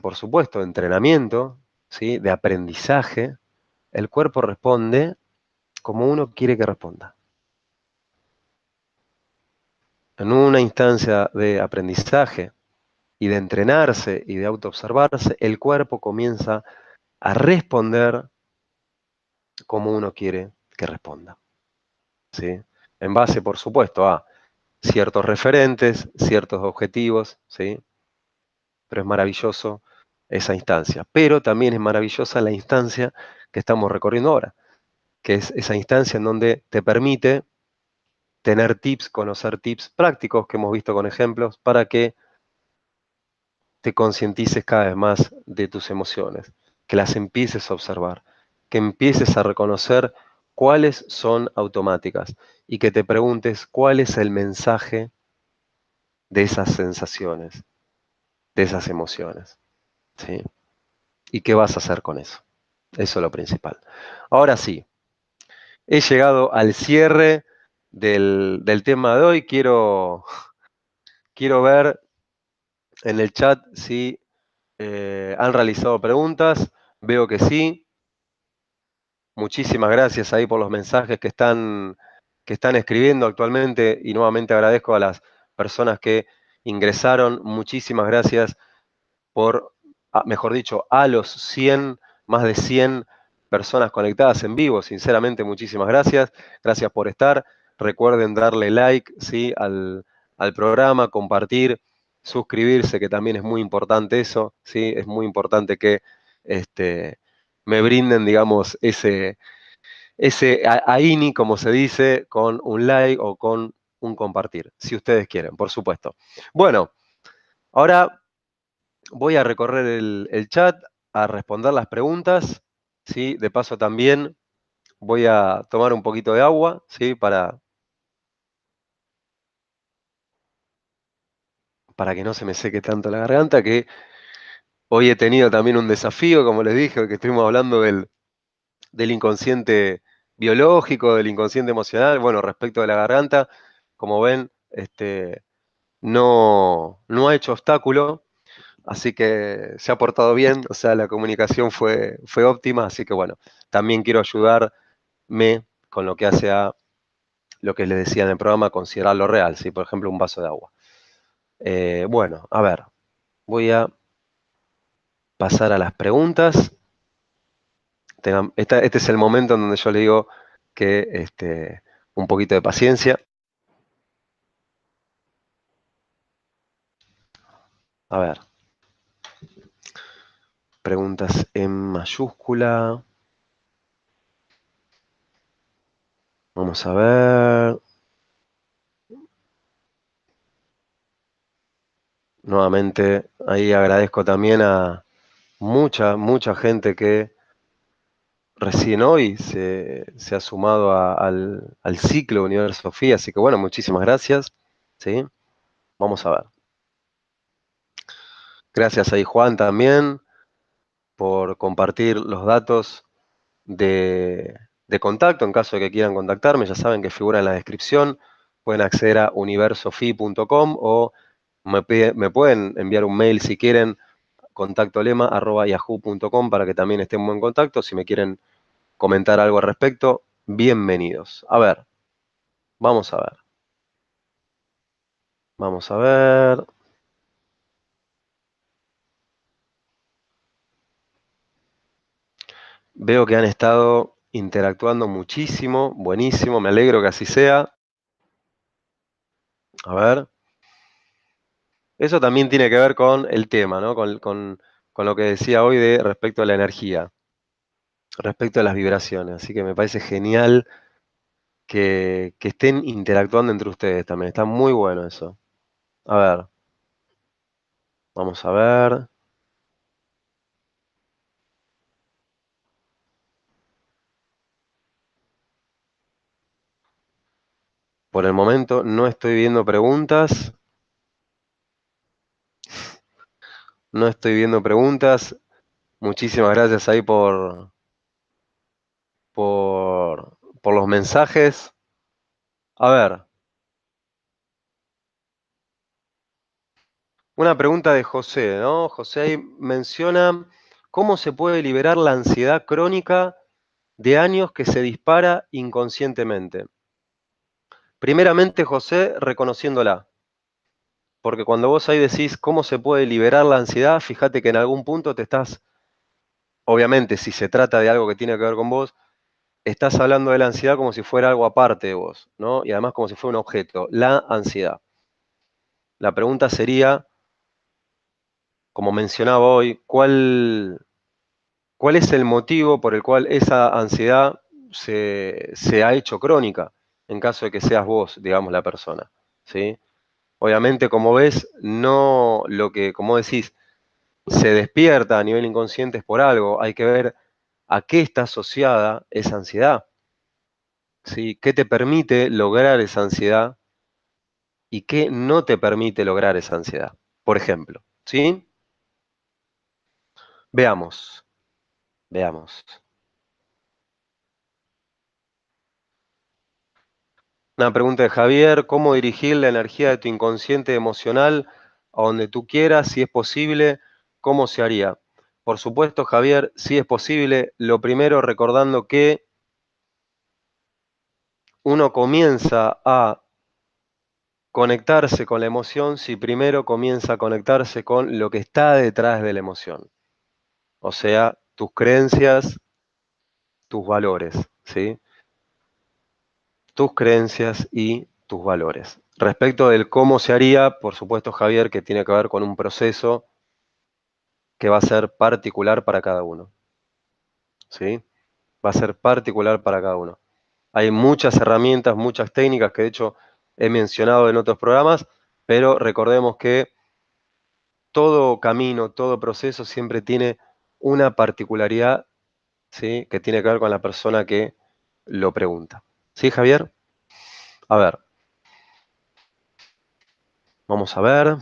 por supuesto, de entrenamiento, ¿sí? De aprendizaje, el cuerpo responde como uno quiere que responda. En una instancia de aprendizaje y de entrenarse y de autoobservarse, el cuerpo comienza a responder como uno quiere que responda, ¿sí? En base, por supuesto, a ciertos referentes, ciertos objetivos, ¿sí? Pero es maravilloso esa instancia. Pero también es maravillosa la instancia que estamos recorriendo ahora, que es esa instancia en donde te permite tener tips, conocer tips prácticos que hemos visto con ejemplos para que te concientices cada vez más de tus emociones, que las empieces a observar, que empieces a reconocer cuáles son automáticas y que te preguntes cuál es el mensaje de esas sensaciones, de esas emociones, ¿sí? ¿Y qué vas a hacer con eso? Eso es lo principal. Ahora sí, he llegado al cierre del tema de hoy. Quiero ver en el chat si han realizado preguntas. Veo que sí. Muchísimas gracias ahí por los mensajes que están escribiendo actualmente y nuevamente agradezco a las personas que ingresaron. Muchísimas gracias por, mejor dicho, a los 100, más de 100 personas conectadas en vivo. Sinceramente, muchísimas gracias. Gracias por estar. Recuerden darle like, ¿sí? al programa, compartir, suscribirse, que también es muy importante eso, ¿sí? Es muy importante que me brinden, digamos, ese AINI, como se dice, con un like o con un compartir, si ustedes quieren, por supuesto. Bueno, ahora voy a recorrer el chat, a responder las preguntas, ¿sí? De paso también voy a tomar un poquito de agua, ¿sí? Para que no se me seque tanto la garganta, que hoy he tenido también un desafío, como les dije, que estuvimos hablando del inconsciente biológico, del inconsciente emocional. Bueno, respecto de la garganta, como ven, no ha hecho obstáculo, así que se ha portado bien, o sea, la comunicación fue óptima, así que bueno, también quiero ayudarme con lo que hace a lo que les decía en el programa, considerarlo real, ¿sí? Por ejemplo, un vaso de agua. Bueno, a ver, voy a pasar a las preguntas. Este es el momento en donde yo le digo que un poquito de paciencia. A ver, preguntas en mayúscula. Vamos a ver. Nuevamente, ahí agradezco también a mucha gente que recién hoy se ha sumado al ciclo Universo Sofía, así que bueno, muchísimas gracias. ¿Sí? Vamos a ver. Gracias ahí Juan también por compartir los datos de contacto en caso de que quieran contactarme. Ya saben que figura en la descripción. Pueden acceder a universofi.com o me pueden enviar un mail si quieren, contactolema@yahoo.com para que también estemos en contacto. Si me quieren comentar algo al respecto, bienvenidos. A ver, vamos a ver. Vamos a ver. Veo que han estado interactuando muchísimo, buenísimo, me alegro que así sea. A ver. Eso también tiene que ver con el tema, ¿no? Con lo que decía hoy de respecto a la energía, respecto a las vibraciones. Así que me parece genial que estén interactuando entre ustedes también. Está muy bueno eso. A ver, vamos a ver. Por el momento no estoy viendo preguntas. No estoy viendo preguntas. Muchísimas gracias ahí por los mensajes. A ver, una pregunta de José, ¿no? José ahí menciona cómo se puede liberar la ansiedad crónica de años que se dispara inconscientemente. Primeramente, José, reconociéndola, porque cuando vos ahí decís cómo se puede liberar la ansiedad, fíjate que en algún punto te estás, obviamente, si se trata de algo que tiene que ver con vos, estás hablando de la ansiedad como si fuera algo aparte de vos, ¿no? Y además como si fuera un objeto, la ansiedad. La pregunta sería, como mencionaba hoy, ¿cuál es el motivo por el cual esa ansiedad se ha hecho crónica, en caso de que seas vos, digamos, la persona? ¿Sí? Obviamente, como ves, no lo que, como decís, se despierta a nivel inconsciente es por algo. Hay que ver a qué está asociada esa ansiedad, ¿sí? ¿Qué te permite lograr esa ansiedad y qué no te permite lograr esa ansiedad? Por ejemplo, ¿sí? Veamos, veamos. Una pregunta de Javier, ¿cómo dirigir la energía de tu inconsciente emocional a donde tú quieras? Si es posible, ¿cómo se haría? Por supuesto, Javier, si es posible, lo primero recordando que uno comienza a conectarse con la emoción si primero comienza a conectarse con lo que está detrás de la emoción. O sea, tus creencias, tus valores, ¿sí? Tus creencias y tus valores. Respecto del cómo se haría, por supuesto, Javier, que tiene que ver con un proceso que va a ser particular para cada uno, ¿sí? Va a ser particular para cada uno. Hay muchas herramientas, muchas técnicas que de hecho he mencionado en otros programas, pero recordemos que todo camino, todo proceso siempre tiene una particularidad, ¿sí? Que tiene que ver con la persona que lo pregunta. ¿Sí, Javier? A ver, vamos a ver.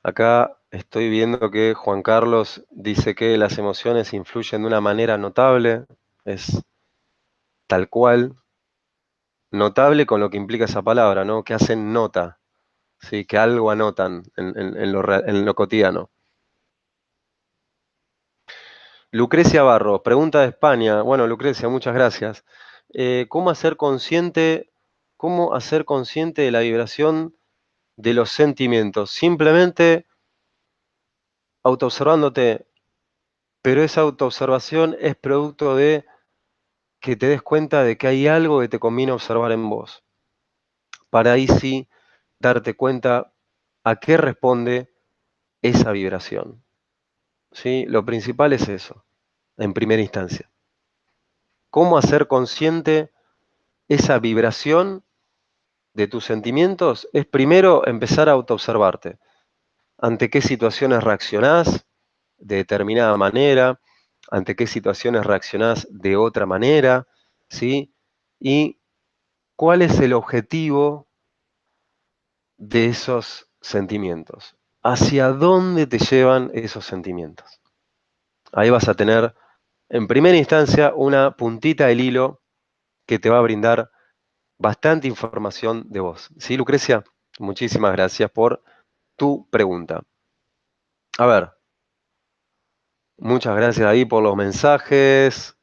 Acá estoy viendo que Juan Carlos dice que las emociones influyen de una manera notable. Es tal cual, notable con lo que implica esa palabra, ¿no? Que hacen nota, ¿sí? Que algo anotan en lo cotidiano. Lucrecia Barro, pregunta de España. Bueno, Lucrecia, muchas gracias. Cómo hacer consciente de la vibración de los sentimientos? Simplemente autoobservándote, pero esa autoobservación es producto de que te des cuenta de que hay algo que te conviene observar en vos. Para ahí sí darte cuenta a qué responde esa vibración. ¿Sí? Lo principal es eso, en primera instancia. ¿Cómo hacer consciente esa vibración de tus sentimientos? Es primero empezar a autoobservarte. ¿Ante qué situaciones reaccionás de determinada manera? ¿Ante qué situaciones reaccionás de otra manera? ¿Sí? ¿Y cuál es el objetivo de esos sentimientos? ¿Hacia dónde te llevan esos sentimientos? Ahí vas a tener, en primera instancia, una puntita del hilo que te va a brindar bastante información de vos. ¿Sí, Lucrecia? Muchísimas gracias por tu pregunta. A ver, muchas gracias ahí por los mensajes.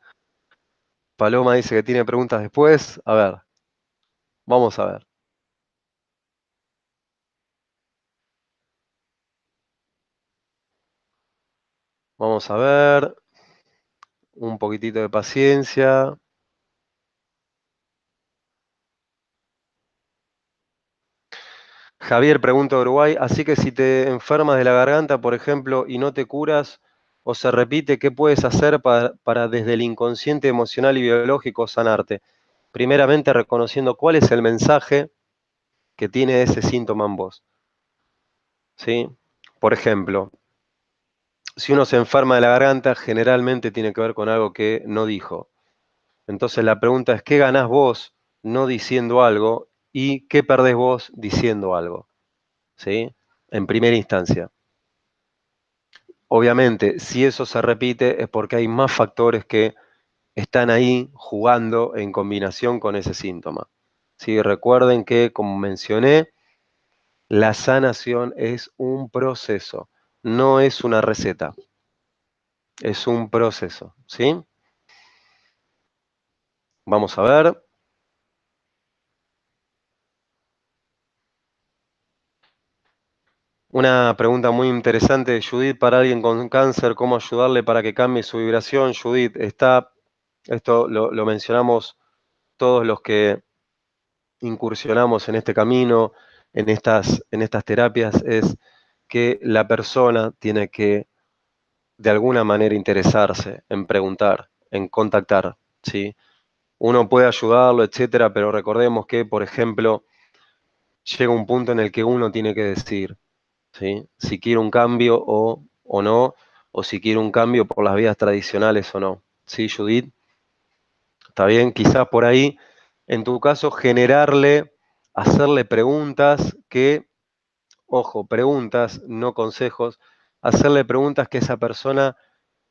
Paloma dice que tiene preguntas después. A ver, vamos a ver. Vamos a ver. Un poquitito de paciencia. Javier pregunta de Uruguay, así que si te enfermas de la garganta, por ejemplo, y no te curas o se repite, ¿qué puedes hacer para desde el inconsciente emocional y biológico sanarte? Primeramente reconociendo cuál es el mensaje que tiene ese síntoma en vos, ¿sí? Por ejemplo, si uno se enferma de la garganta, generalmente tiene que ver con algo que no dijo. Entonces la pregunta es, ¿qué ganás vos no diciendo algo y qué perdés vos diciendo algo? ¿Sí? En primera instancia. Obviamente, si eso se repite es porque hay más factores que están ahí jugando en combinación con ese síntoma. ¿Sí? Recuerden que, como mencioné, la sanación es un proceso, no es una receta, es un proceso. ¿Sí? Vamos a ver. Una pregunta muy interesante de Judith para alguien con cáncer, ¿cómo ayudarle para que cambie su vibración? Judith, esto lo mencionamos todos los que incursionamos en este camino, en estas terapias, es que la persona tiene que de alguna manera interesarse en preguntar, en contactar, ¿sí? Uno puede ayudarlo, etcétera, pero recordemos que, por ejemplo, llega un punto en el que uno tiene que decir, ¿sí? Si quiere un cambio o no, o si quiere un cambio por las vías tradicionales o no. ¿Sí, Judith? Está bien, quizás por ahí, en tu caso, hacerle preguntas que, ojo, preguntas, no consejos, hacerle preguntas que a esa persona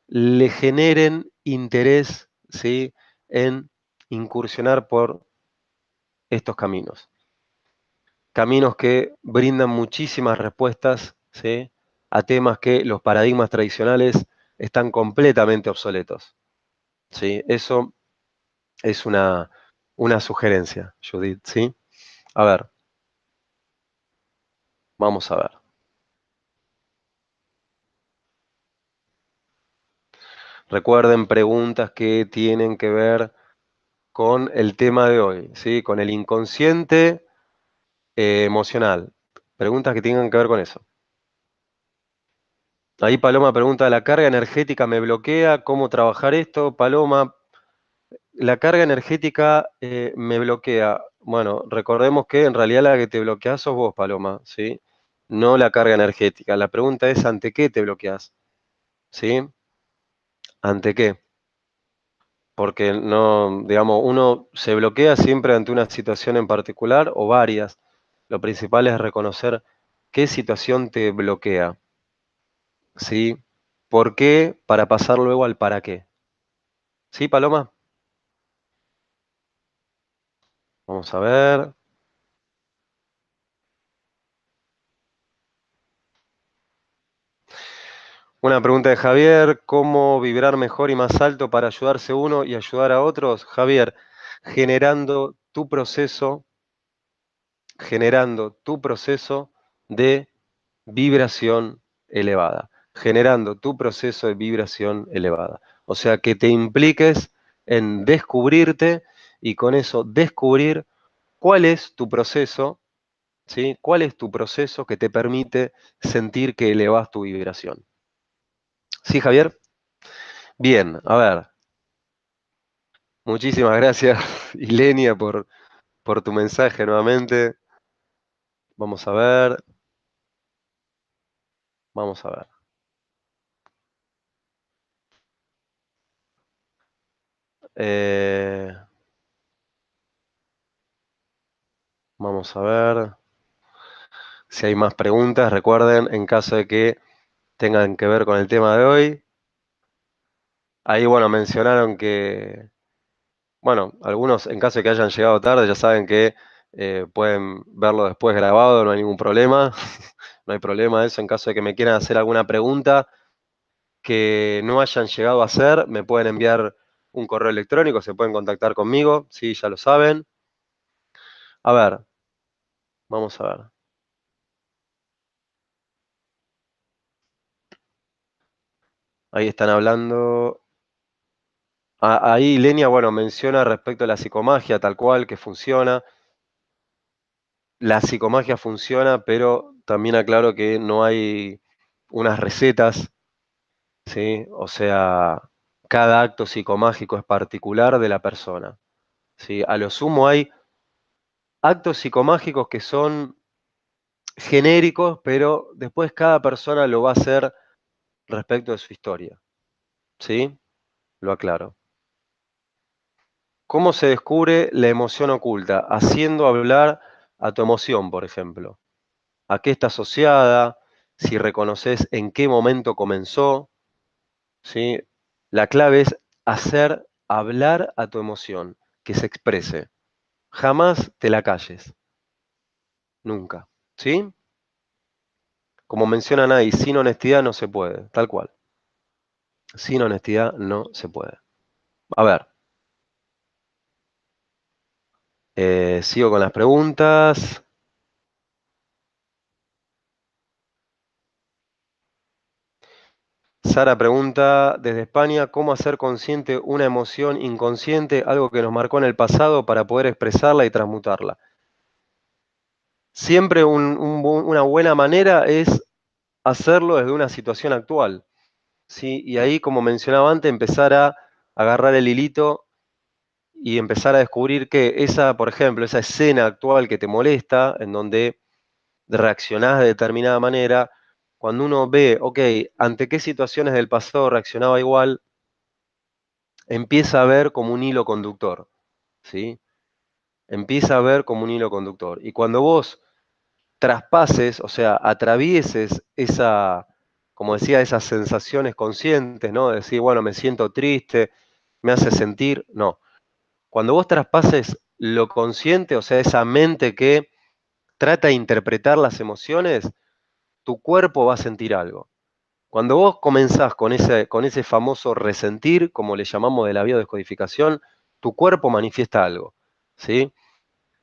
le generen interés, ¿sí? En incursionar por estos caminos. Caminos que brindan muchísimas respuestas, ¿sí? A temas que los paradigmas tradicionales están completamente obsoletos, ¿sí? Eso es una sugerencia, Judith, ¿sí? A ver, vamos a ver. Recuerden preguntas que tienen que ver con el tema de hoy, ¿sí? Con el inconsciente emocional. Preguntas que tengan que ver con eso. Ahí Paloma pregunta, ¿la carga energética me bloquea? ¿Cómo trabajar esto? Paloma, la carga energética me bloquea. Bueno, recordemos que en realidad la que te bloquea sos vos, Paloma, ¿sí? No la carga energética. La pregunta es, ¿ante qué te bloqueas? ¿Sí? ¿Ante qué? Porque no, digamos, uno se bloquea siempre ante una situación en particular o varias. Lo principal es reconocer qué situación te bloquea, ¿sí? ¿Por qué? Para pasar luego al para qué. ¿Sí, Paloma? Vamos a ver. Una pregunta de Javier, ¿cómo vibrar mejor y más alto para ayudarse uno y ayudar a otros? Javier, generando tu proceso, generando tu proceso de vibración elevada, generando tu proceso de vibración elevada. O sea, que te impliques en descubrirte y con eso descubrir cuál es tu proceso, ¿sí? ¿Cuál es tu proceso que te permite sentir que elevas tu vibración? ¿Sí, Javier? Bien, a ver, muchísimas gracias, Ilenia, por tu mensaje nuevamente. Vamos a ver, vamos a ver. Eh, vamos a ver si hay más preguntas. Recuerden, en caso de que tengan que ver con el tema de hoy. Ahí, bueno, mencionaron que, bueno, algunos, en caso de que hayan llegado tarde, ya saben que pueden verlo después grabado, no hay ningún problema. No hay problema eso. En caso de que me quieran hacer alguna pregunta que no hayan llegado a hacer, me pueden enviar un correo electrónico, se pueden contactar conmigo, sí, ya lo saben. A ver, vamos a ver. Ahí están hablando. Ahí Lenia, bueno, menciona respecto a la psicomagia, tal cual, que funciona. La psicomagia funciona, pero también aclaro que no hay unas recetas, ¿sí? O sea, cada acto psicomágico es particular de la persona, ¿sí? A lo sumo hay actos psicomágicos que son genéricos, pero después cada persona lo va a hacer respecto de su historia, ¿sí? Lo aclaro. ¿Cómo se descubre la emoción oculta? Haciendo hablar a tu emoción, por ejemplo. ¿A qué está asociada? Si reconoces en qué momento comenzó, ¿sí? La clave es hacer hablar a tu emoción, que se exprese. Jamás te la calles, nunca, ¿sí? Como mencionan ahí, sin honestidad no se puede, tal cual. Sin honestidad no se puede. A ver, sigo con las preguntas. Sara pregunta desde España, ¿cómo hacer consciente una emoción inconsciente, algo que nos marcó en el pasado para poder expresarla y transmutarla? Siempre una buena manera es hacerlo desde una situación actual, ¿sí? Y ahí, como mencionaba antes, empezar a agarrar el hilito y empezar a descubrir que esa, por ejemplo, esa escena actual que te molesta, en donde reaccionás de determinada manera, cuando uno ve, ok, ante qué situaciones del pasado reaccionaba igual, empieza a ver como un hilo conductor, ¿sí? Empieza a ver como un hilo conductor. Y cuando vos traspases, o sea, atravieses esa como decía, esas sensaciones conscientes, ¿no? Decir, bueno, me siento triste, me hace sentir, no. Cuando vos traspases lo consciente, o sea, esa mente que trata de interpretar las emociones, tu cuerpo va a sentir algo. Cuando vos comenzás con ese famoso resentir, como le llamamos de la biodescodificación, tu cuerpo manifiesta algo, ¿sí?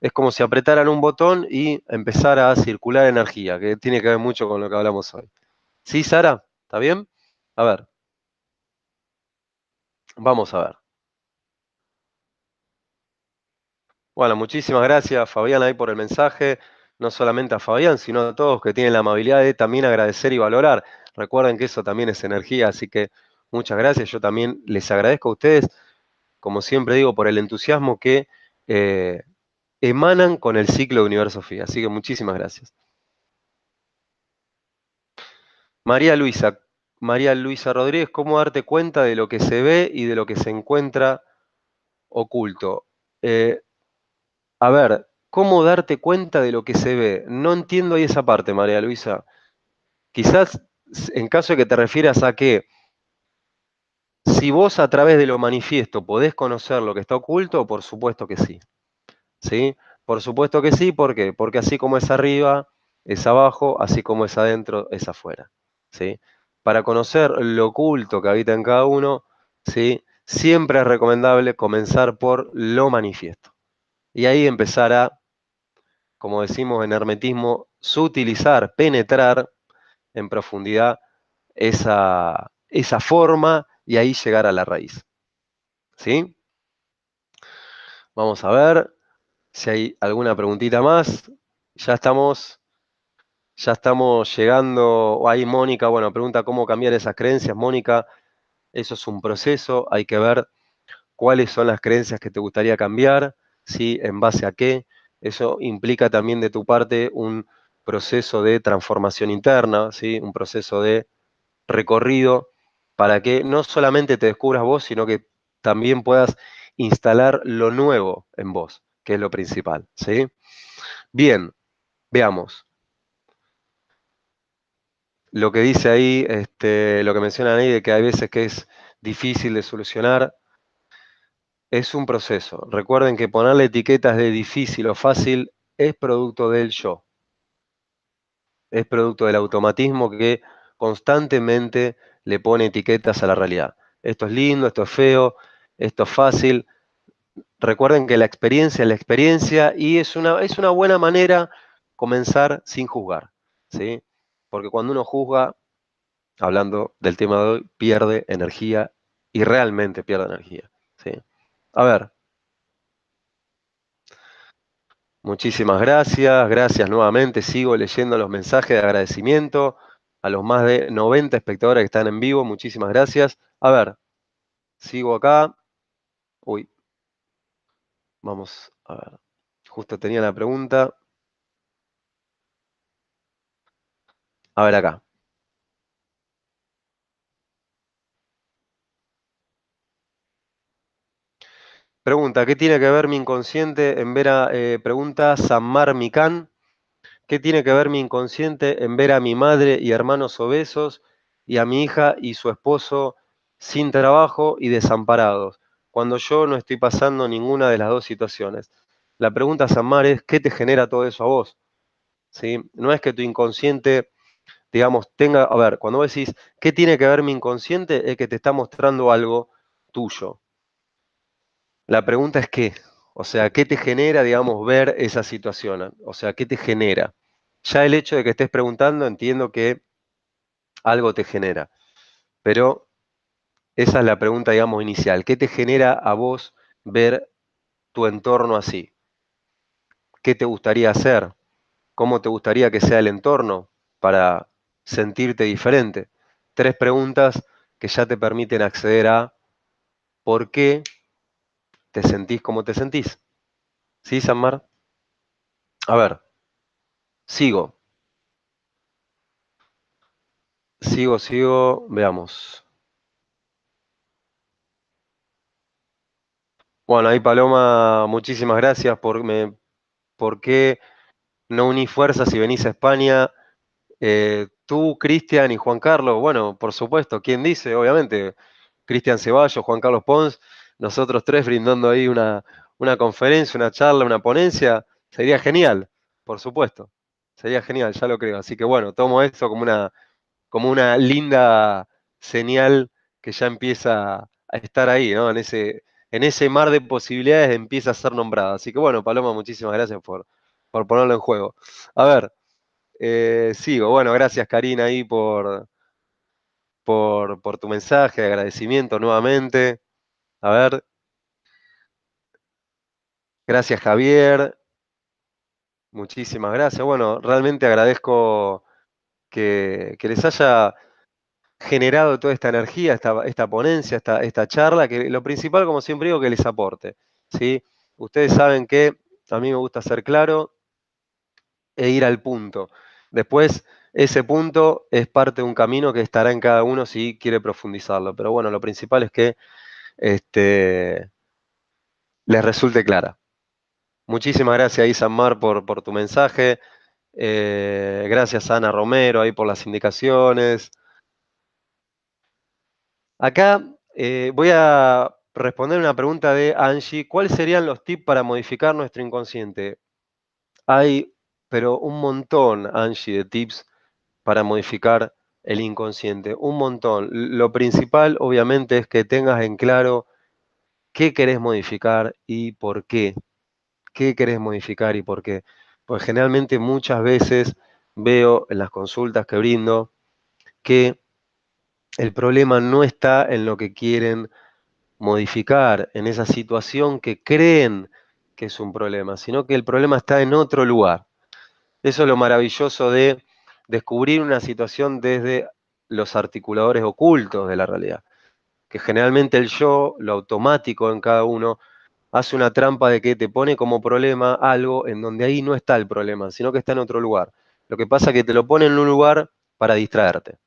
Es como si apretaran un botón y empezara a circular energía, que tiene que ver mucho con lo que hablamos hoy. ¿Sí, Sara? ¿Está bien? A ver, vamos a ver. Bueno, muchísimas gracias, Fabián, ahí por el mensaje. No solamente a Fabián, sino a todos que tienen la amabilidad de también agradecer y valorar. Recuerden que eso también es energía, así que muchas gracias. Yo también les agradezco a ustedes, como siempre digo, por el entusiasmo que eh, emanan con el ciclo de Universo FI. Así que muchísimas gracias. María Luisa, María Luisa Rodríguez, ¿cómo darte cuenta de lo que se ve y de lo que se encuentra oculto? Eh, a ver, ¿cómo darte cuenta de lo que se ve? No entiendo ahí esa parte, María Luisa. Quizás en caso de que te refieras a que si vos a través de lo manifiesto podés conocer lo que está oculto, por supuesto que sí. ¿Sí? Por supuesto que sí, ¿por qué? Porque así como es arriba, es abajo, así como es adentro, es afuera. ¿Sí? Para conocer lo oculto que habita en cada uno, ¿sí? Siempre es recomendable comenzar por lo manifiesto. Y ahí empezar a, como decimos en hermetismo, sutilizar, penetrar en profundidad esa forma y ahí llegar a la raíz. ¿Sí? Vamos a ver si hay alguna preguntita más. Ya estamos Ya estamos llegando, ahí Mónica, bueno, pregunta cómo cambiar esas creencias. Mónica, eso es un proceso, hay que ver cuáles son las creencias que te gustaría cambiar, ¿sí? En base a qué. Eso implica también de tu parte un proceso de transformación interna, ¿sí? Un proceso de recorrido para que no solamente te descubras vos, sino que también puedas instalar lo nuevo en vos, que es lo principal, ¿sí? Bien, veamos. Lo que dice ahí, lo que mencionan ahí de que hay veces que es difícil de solucionar, es un proceso. Recuerden que ponerle etiquetas de difícil o fácil es producto del yo, es producto del automatismo que constantemente le pone etiquetas a la realidad. Esto es lindo, esto es feo, esto es fácil. Recuerden que la experiencia es la experiencia y es una buena manera comenzar sin juzgar, ¿sí? Porque cuando uno juzga, hablando del tema de hoy, pierde energía y realmente pierde energía. ¿Sí? A ver, muchísimas gracias, gracias nuevamente. Sigo leyendo los mensajes de agradecimiento a los más de 90 espectadores que están en vivo. Muchísimas gracias. A ver, sigo acá. Uy, vamos a ver. Justo tenía la pregunta. A ver acá. Pregunta, ¿qué tiene que ver mi inconsciente en ver a, pregunta Sammar Mikan? ¿Qué tiene que ver mi inconsciente en ver a mi madre y hermanos obesos y a mi hija y su esposo sin trabajo y desamparados, cuando yo no estoy pasando ninguna de las dos situaciones? La pregunta, Samar, es ¿qué te genera todo eso a vos? ¿Sí? No es que tu inconsciente, digamos, tenga, a ver, cuando vos decís, ¿qué tiene que ver mi inconsciente? Es que te está mostrando algo tuyo. La pregunta es ¿qué? O sea, ¿qué te genera, digamos, ver esa situación? O sea, ¿qué te genera? Ya el hecho de que estés preguntando, entiendo que algo te genera, pero esa es la pregunta, digamos, inicial. ¿Qué te genera a vos ver tu entorno así? ¿Qué te gustaría hacer? ¿Cómo te gustaría que sea el entorno para sentirte diferente? Tres preguntas que ya te permiten acceder a por qué te sentís como te sentís. ¿Sí, Sanmar? A ver, sigo, sigo, veamos. Bueno, ahí Paloma, muchísimas gracias por qué no unís fuerzas y venís a España. Tú, Cristian y Juan Carlos, bueno, por supuesto, ¿quién dice? Obviamente, Cristian Ceballos, Juan Carlos Pons, nosotros tres brindando ahí una conferencia, una charla, una ponencia, sería genial, por supuesto, sería genial, ya lo creo. Así que bueno, tomo esto como una linda señal que ya empieza a estar ahí, ¿no? En ese mar de posibilidades empieza a ser nombrada. Así que bueno, Paloma, muchísimas gracias por ponerlo en juego. A ver, sigo. Bueno, gracias Karina ahí por tu mensaje, agradecimiento nuevamente. A ver, gracias Javier, muchísimas gracias. Bueno, realmente agradezco que les haya generado toda esta energía, esta ponencia, esta charla, que lo principal, como siempre digo, que les aporte, ¿sí? Ustedes saben que a mí me gusta ser claro e ir al punto. Después, ese punto es parte de un camino que estará en cada uno si quiere profundizarlo. Pero bueno, lo principal es que este, les resulte clara. Muchísimas gracias, Isamar, por tu mensaje. Gracias, Ana Romero, ahí por las indicaciones. Acá voy a responder una pregunta de Angie. ¿Cuáles serían los tips para modificar nuestro inconsciente? Hay, pero un montón, Angie, de tips para modificar el inconsciente. Un montón. Lo principal, obviamente, es que tengas en claro qué querés modificar y por qué. ¿Qué querés modificar y por qué? Pues generalmente muchas veces veo en las consultas que brindo que el problema no está en lo que quieren modificar, en esa situación que creen que es un problema, sino que el problema está en otro lugar. Eso es lo maravilloso de descubrir una situación desde los articuladores ocultos de la realidad, que generalmente el yo, lo automático en cada uno, hace una trampa de que te pone como problema algo en donde ahí no está el problema, sino que está en otro lugar. Lo que pasa es que te lo pone en un lugar para distraerte,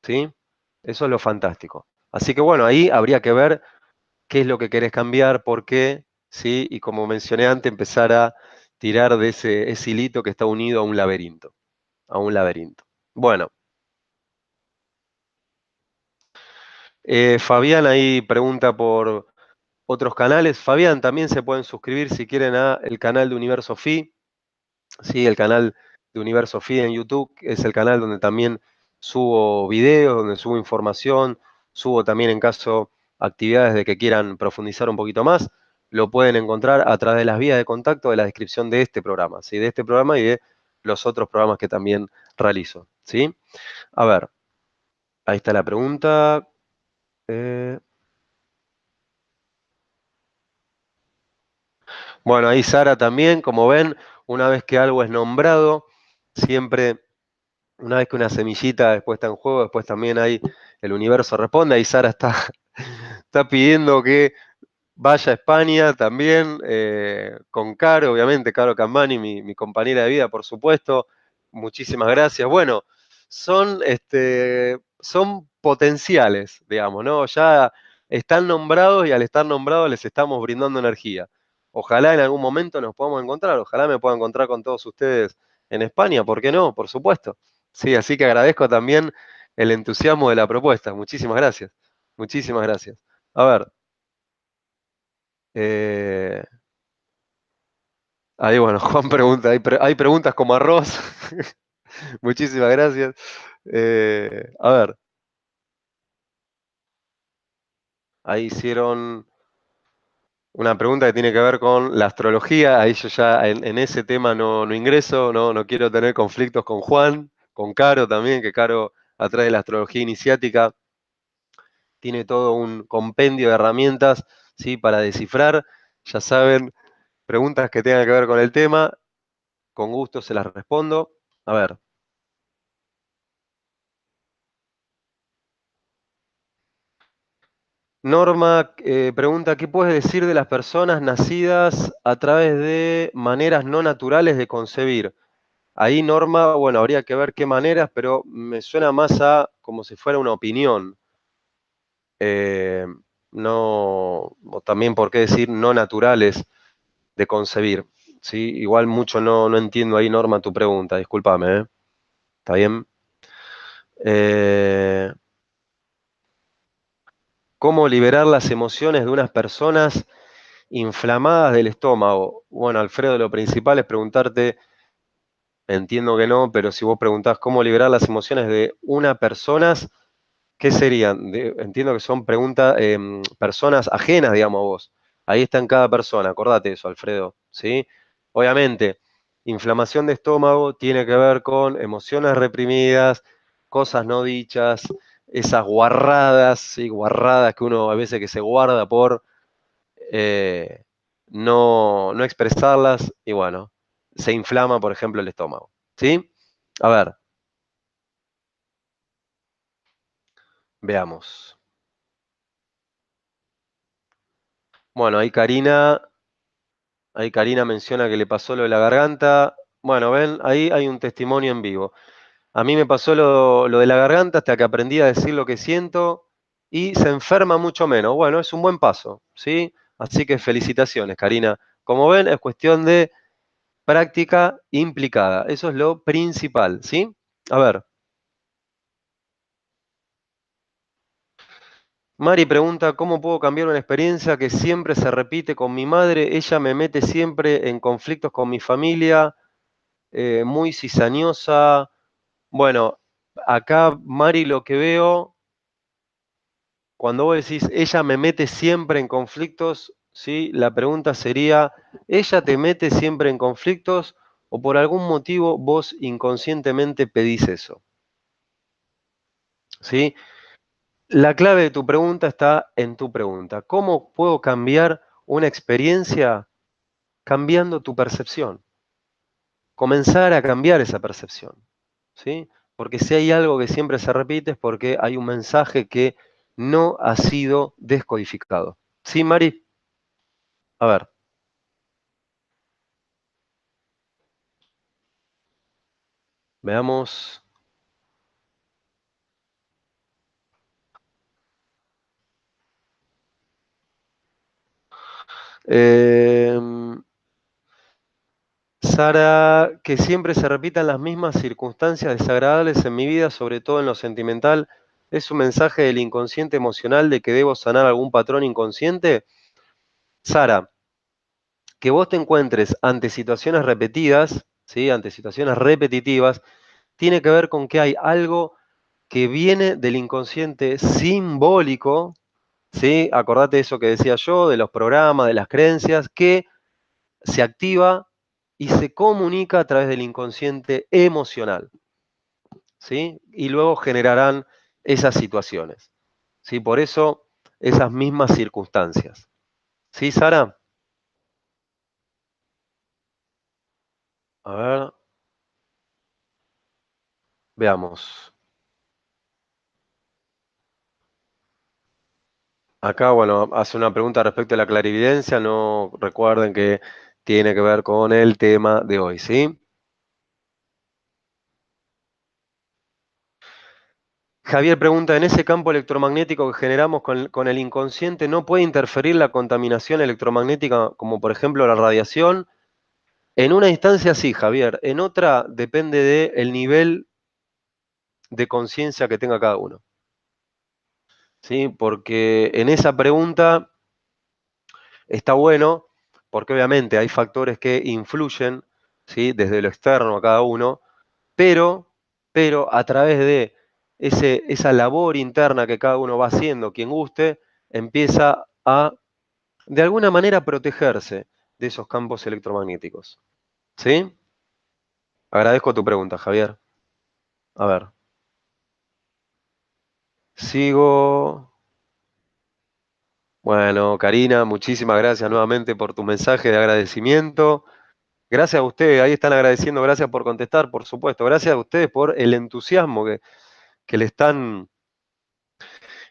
¿sí? Eso es lo fantástico. Así que bueno, ahí habría que ver qué es lo que querés cambiar, por qué, ¿sí? Y como mencioné antes, empezar a tirar de ese hilito que está unido a un laberinto, a un laberinto. Bueno, Fabián ahí pregunta por otros canales. Fabián, también se pueden suscribir si quieren a el canal de Universo Phi. Sí, el canal de Universo Phi en YouTube es el canal donde también subo videos, donde subo información, subo también en caso actividades de que quieran profundizar un poquito más. Lo pueden encontrar a través de las vías de contacto de la descripción de este programa, ¿sí? De este programa y de los otros programas que también realizo, ¿sí? A ver, ahí está la pregunta. Eh, bueno, ahí Sara también, como ven, una vez que algo es nombrado, siempre una vez que una semillita después está en juego, después también hay el universo responde. Ahí Sara está pidiendo que vaya a España también, con Caro, obviamente, Caro Campani, mi compañera de vida, por supuesto. Muchísimas gracias. Bueno, son potenciales, digamos, ¿no? Ya están nombrados y al estar nombrados les estamos brindando energía. Ojalá en algún momento nos podamos encontrar, ojalá me pueda encontrar con todos ustedes en España, ¿por qué no? Por supuesto. Sí, así que agradezco también el entusiasmo de la propuesta. Muchísimas gracias. Muchísimas gracias. A ver, eh, ahí bueno, Juan pregunta, hay preguntas como arroz. Muchísimas gracias. A ver, ahí hicieron una pregunta que tiene que ver con la astrología. Ahí yo ya en ese tema no ingreso, no quiero tener conflictos con Juan, con Caro también, que Caro atrás de la astrología iniciática tiene todo un compendio de herramientas, ¿sí? Para descifrar. Ya saben, preguntas que tengan que ver con el tema, con gusto se las respondo. A ver, Norma pregunta, ¿qué puedes decir de las personas nacidas a través de maneras no naturales de concebir? Ahí, Norma, bueno, habría que ver qué maneras, pero me suena más a como si fuera una opinión. Eh, no, o también, ¿por qué decir no naturales de concebir? ¿Sí? Igual mucho no entiendo ahí, Norma, tu pregunta, discúlpame, ¿eh? ¿Está bien? Eh, ¿Cómo liberar las emociones de unas personas inflamadas del estómago? Bueno, Alfredo, lo principal es preguntarte, entiendo que no, pero si vos preguntás cómo liberar las emociones de una persona, ¿qué serían? Entiendo que son preguntas, personas ajenas, digamos, a vos. Ahí está en cada persona, acordate eso, Alfredo, ¿sí? Obviamente, inflamación de estómago tiene que ver con emociones reprimidas, cosas no dichas, esas guarradas, ¿sí? Guarradas que uno a veces que se guarda por eh, no expresarlas y bueno, se inflama, por ejemplo, el estómago, ¿sí? A ver, veamos. Bueno, ahí Karina menciona que le pasó lo de la garganta. Bueno, ven, ahí hay un testimonio en vivo. A mí me pasó lo de la garganta hasta que aprendí a decir lo que siento y se enferma mucho menos. Bueno, es un buen paso, ¿sí? Así que felicitaciones, Karina. Como ven, es cuestión de práctica implicada. Eso es lo principal, ¿sí? A ver, Mari pregunta, ¿cómo puedo cambiar una experiencia que siempre se repite con mi madre? Ella me mete siempre en conflictos con mi familia, muy cizañosa. Bueno, acá, Mari, lo que veo, cuando vos decís, ella me mete siempre en conflictos, ¿sí? La pregunta sería, ¿ella te mete siempre en conflictos o por algún motivo vos inconscientemente pedís eso? ¿Sí? La clave de tu pregunta está en tu pregunta. ¿Cómo puedo cambiar una experiencia cambiando tu percepción? Comenzar a cambiar esa percepción, ¿sí? Porque si hay algo que siempre se repite es porque hay un mensaje que no ha sido descodificado. ¿Sí, Mari? A ver, veamos. Eh, Sara, que siempre se repitan las mismas circunstancias desagradables en mi vida, sobre todo en lo sentimental, ¿es un mensaje del inconsciente emocional de que debo sanar algún patrón inconsciente? Sara, que vos te encuentres ante situaciones repetidas, ¿sí? Ante situaciones repetitivas, tiene que ver con que hay algo que viene del inconsciente simbólico, ¿sí? Acordate de eso que decía yo, de los programas, de las creencias, que se activa y se comunica a través del inconsciente emocional, ¿sí? Y luego generarán esas situaciones, ¿sí? Por eso, esas mismas circunstancias. ¿Sí, Sara? A ver, veamos. Acá, bueno, hace una pregunta respecto a la clarividencia. No recuerden que tiene que ver con el tema de hoy, ¿sí? Javier pregunta, ¿en ese campo electromagnético que generamos con el inconsciente no puede interferir la contaminación electromagnética, como por ejemplo la radiación? En una instancia sí, Javier. En otra depende del nivel de conciencia que tenga cada uno, ¿sí? Porque en esa pregunta está bueno, porque obviamente hay factores que influyen, ¿sí? Desde lo externo a cada uno, pero, pero a través de esa labor interna que cada uno va haciendo, quien guste, empieza a, de alguna manera, protegerse de esos campos electromagnéticos. ¿Sí? Agradezco tu pregunta, Javier. A ver, sigo. Bueno, Karina, muchísimas gracias nuevamente por tu mensaje de agradecimiento. Gracias a ustedes, ahí están agradeciendo, gracias por contestar, por supuesto. Gracias a ustedes por el entusiasmo que le están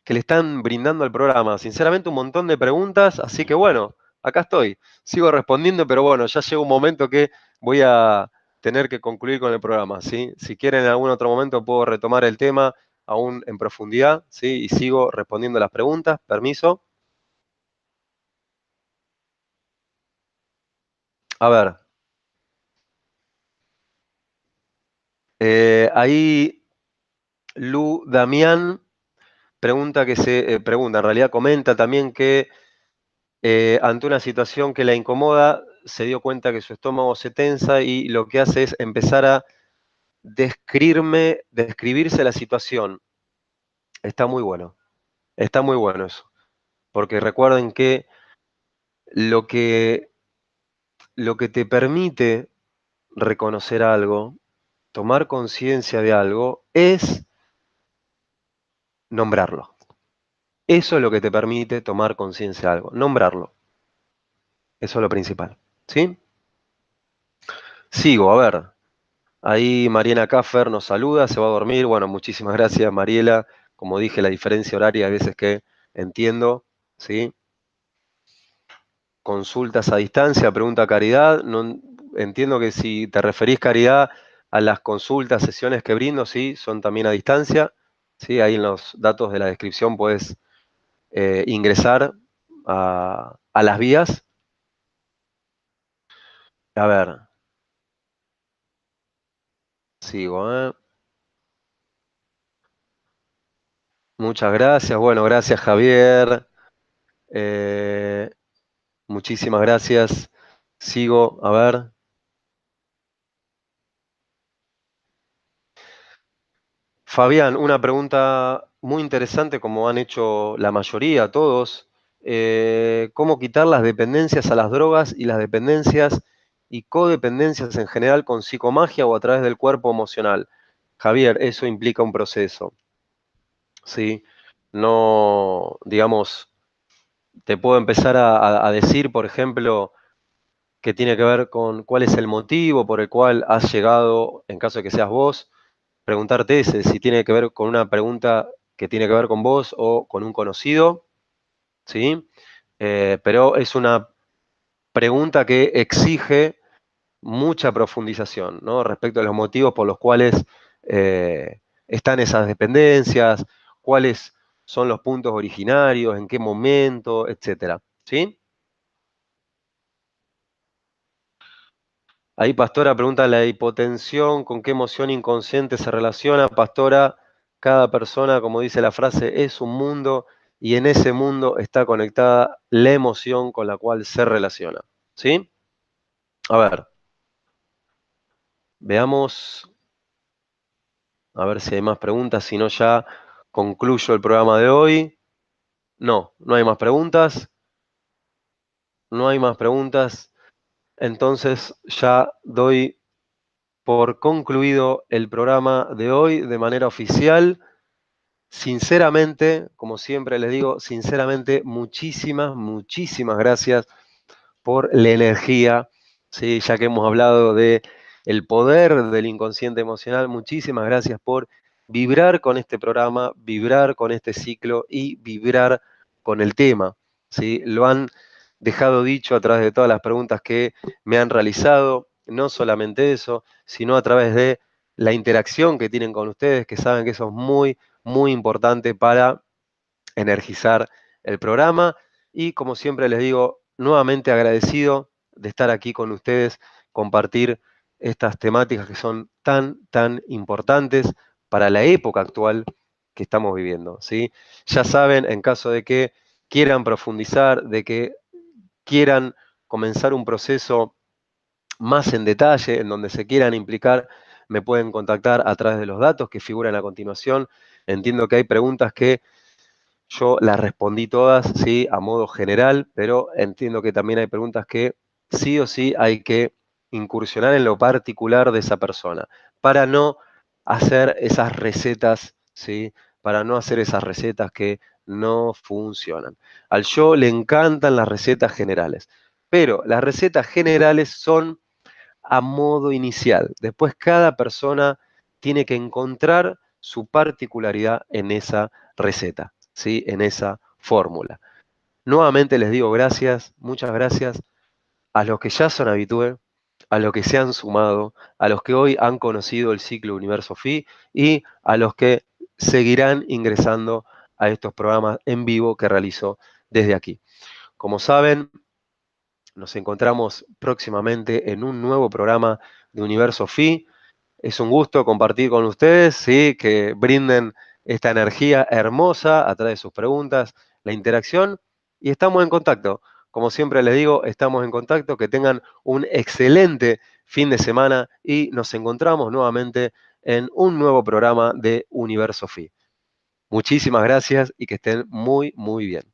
que le están brindando al programa. Sinceramente, un montón de preguntas, así que bueno, acá estoy. Sigo respondiendo, pero bueno, ya llega un momento que voy a tener que concluir con el programa, ¿sí? Si quieren en algún otro momento puedo retomar el tema aún en profundidad, ¿sí? Y sigo respondiendo las preguntas. Permiso. A ver, Ahí Lu Damián pregunta, en realidad comenta también que ante una situación que la incomoda, se dio cuenta que su estómago se tensa y lo que hace es empezar a describirse la situación. Está muy bueno eso, porque recuerden que lo que, lo que te permite reconocer algo, tomar conciencia de algo, es nombrarlo. Eso es lo que te permite tomar conciencia de algo, nombrarlo. Eso es lo principal. ¿Sí? Sigo, a ver. Ahí Mariana Kaffer nos saluda, se va a dormir. Bueno, muchísimas gracias, Mariela. Como dije, la diferencia horaria a veces que entiendo, ¿sí? Consultas a distancia, pregunta Caridad. No, entiendo que si te referís, Caridad, a las consultas, sesiones que brindo, sí, son también a distancia. ¿Sí? Ahí en los datos de la descripción puedes ingresar a las vías. A ver, sigo, ¿eh? Muchas gracias. Bueno, gracias, Javier. Eh, Muchísimas gracias. Sigo, a ver. Fabián, una pregunta muy interesante, como han hecho la mayoría, todos. ¿Cómo quitar las dependencias a las drogas y las dependencias y codependencias en general con psicomagia o a través del cuerpo emocional? Javier, eso implica un proceso, ¿sí? No, digamos, te puedo empezar a decir, por ejemplo, que tiene que ver con cuál es el motivo por el cual has llegado, en caso de que seas vos, preguntarte ese, si tiene que ver con una pregunta que tiene que ver con vos o con un conocido, ¿sí? Pero es una pregunta que exige mucha profundización, ¿no? Respecto a los motivos por los cuales están esas dependencias, cuáles son los puntos originarios, en qué momento, etcétera, ¿sí? Ahí Pastora pregunta la hipotensión, ¿con qué emoción inconsciente se relaciona? Pastora, cada persona, como dice la frase, es un mundo y en ese mundo está conectada la emoción con la cual se relaciona. ¿Sí? A ver, veamos, a ver si hay más preguntas, si no ya concluyo el programa de hoy. No, no hay más preguntas, no hay más preguntas. Entonces ya doy por concluido el programa de hoy de manera oficial. Sinceramente, como siempre les digo, sinceramente, muchísimas, muchísimas gracias por la energía, ¿sí? Ya que hemos hablado de el poder del inconsciente emocional, muchísimas gracias por vibrar con este programa, vibrar con este ciclo y vibrar con el tema, ¿sí? Lo han dejado dicho a través de todas las preguntas que me han realizado, no solamente eso, sino a través de la interacción que tienen con ustedes, que saben que eso es muy, muy importante para energizar el programa. Y como siempre les digo, nuevamente agradecido de estar aquí con ustedes, compartir estas temáticas que son tan, tan importantes para la época actual que estamos viviendo, ¿sí? Ya saben, en caso de que quieran profundizar, de que quieran comenzar un proceso más en detalle, en donde se quieran implicar, me pueden contactar a través de los datos que figuran a continuación. Entiendo que hay preguntas que yo las respondí todas, sí, a modo general, pero entiendo que también hay preguntas que sí o sí hay que incursionar en lo particular de esa persona, para no hacer esas recetas, ¿sí? Para no hacer esas recetas que no funcionan. Al yo le encantan las recetas generales, pero las recetas generales son a modo inicial. Después cada persona tiene que encontrar su particularidad en esa receta, ¿sí? En esa fórmula. Nuevamente les digo gracias, muchas gracias a los que ya son habitué, a los que se han sumado, a los que hoy han conocido el ciclo Universo Fi y a los que seguirán ingresando a estos programas en vivo que realizo desde aquí. Como saben, nos encontramos próximamente en un nuevo programa de Universo Fi. Es un gusto compartir con ustedes, ¿sí? Que brinden esta energía hermosa a través de sus preguntas, la interacción, y estamos en contacto. Como siempre les digo, estamos en contacto, que tengan un excelente fin de semana y nos encontramos nuevamente en un nuevo programa de Universo Fi. Muchísimas gracias y que estén muy, muy bien.